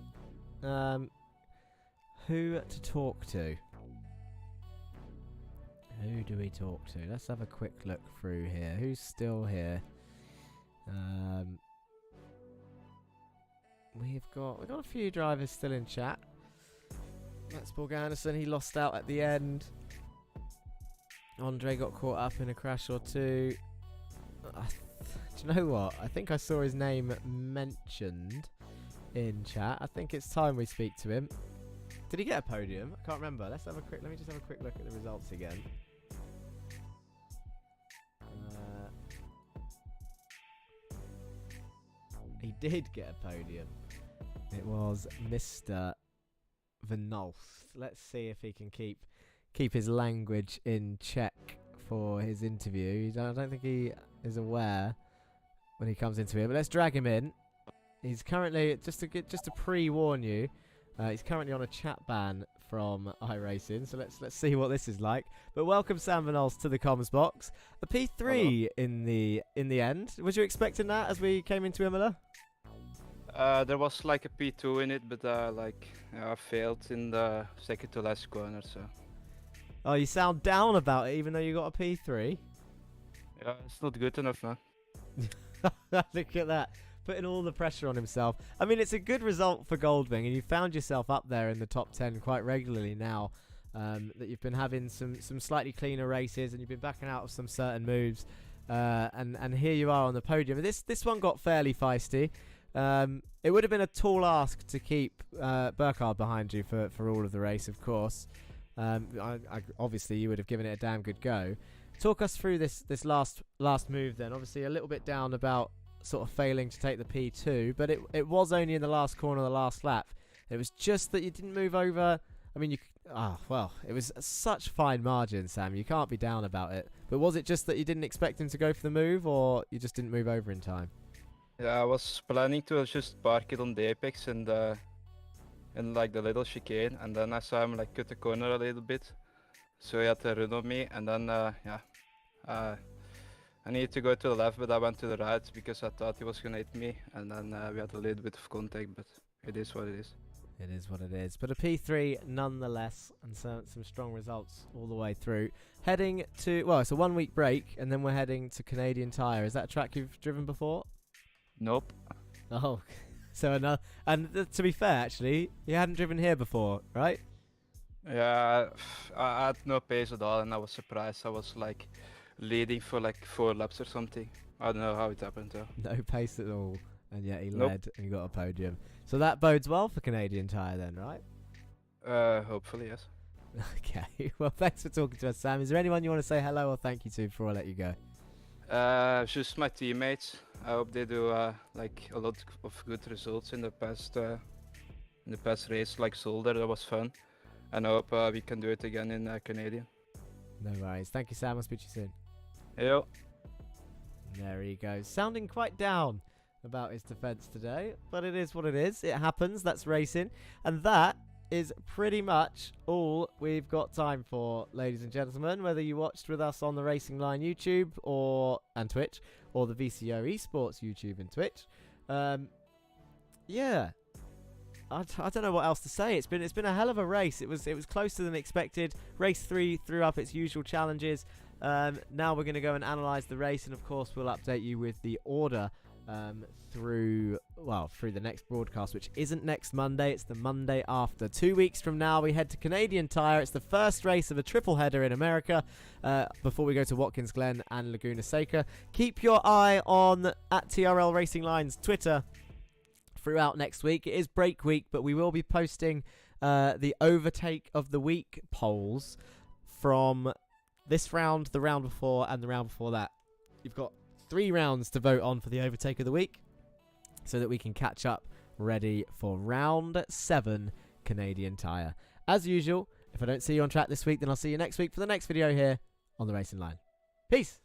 Who to talk to? Who do we talk to? Let's have a quick look through here. Who's still here? We've got a few drivers still in chat. That's Borganison. He lost out at the end. Andre got caught up in a crash or two. Do you know what? I think I saw his name mentioned in chat. I think it's time we speak to him. Did he get a podium? I can't remember. Let me just have a quick look at the results again. He did get a podium. It was Mr. Vanolf. Let's see if he can keep his language in check for his interview. I don't think he is aware when he comes into here, but let's drag him in. He's currently, just to pre-warn you, he's currently on a chat ban from iRacing, so let's see what this is like. But welcome, Sam Vanolf, to the comms box. A P3 in the end. Was you expecting that as we came into Imola? There was like a P2 in it, but I failed in the second to last corner. So. Oh, you sound down about it, even though you got a P3. Yeah, it's not good enough, man. Look at that, putting all the pressure on himself. I mean, it's a good result for Goldwing, and you found yourself up there in the top 10 quite regularly now. That you've been having some slightly cleaner races, and you've been backing out of some certain moves. And here you are on the podium. This one got fairly feisty. It would have been a tall ask to keep Burkhard behind you for all of the race, of course. Obviously, you would have given it a damn good go. Talk us through this last move then. Obviously, a little bit down about sort of failing to take the P2, but it was only in the last corner of the last lap. It was just that you didn't move over. I mean, it was such fine margin, Sam. You can't be down about it. But was it just that you didn't expect him to go for the move, or you just didn't move over in time? Yeah, I was planning to just park it on the apex and like the little chicane, and then I saw him like cut the corner a little bit, so he had to run on me, and then I needed to go to the left, but I went to the right because I thought he was gonna hit me, and then we had a little bit of contact, but it is what it is. It is what it is. But a P3 nonetheless, and some strong results all the way through. Heading to, well, it's a 1 week break, and then we're heading to Canadian Tire. Is that a track you've driven before? Nope. Oh, so another. And to be fair, actually, you hadn't driven here before, right? Yeah, I had no pace at all, and I was surprised. I was like leading for like 4 laps or something. I don't know how it happened though. No pace at all. and yet he Nope. led and he got a podium. So that bodes well for Canadian Tire then, right? Hopefully, yes. Okay, well, thanks for talking to us, Sam. Is there anyone you want to say hello or thank you to before I let you go? Just my teammates. I hope they do like a lot of good results in the past race, like Solder. That was fun, and I hope we can do it again in Canadian. No worries. Thank you, Sam. I'll speak to you soon. Yo. There he goes. Sounding quite down about his defense today, but it is what it is. It happens. That's racing. And that is pretty much all we've got time for, ladies and gentlemen. Whether you watched with us on the Racing Line YouTube and Twitch, or the VCO eSports YouTube and Twitch. Yeah. I don't know what else to say. It's been a hell of a race. It was closer than expected. Race 3 threw up its usual challenges. Now we're going to go and analyse the race, and of course we'll update you with the order through the next broadcast, which isn't next Monday. It's the Monday after. 2 weeks from now we head to Canadian Tire. It's the first race of a triple header in America before we go to Watkins Glen and Laguna Seca. Keep your eye on at TRL Racing Line's Twitter throughout next week. It is break week, but we will be posting the overtake of the week polls from this round, the round before, and the round before that. You've got 3 rounds to vote on for the overtake of the week, so that we can catch up ready for round 7 Canadian Tire. As usual, if I don't see you on track this week, then I'll see you next week for the next video here on the Racing Line. Peace!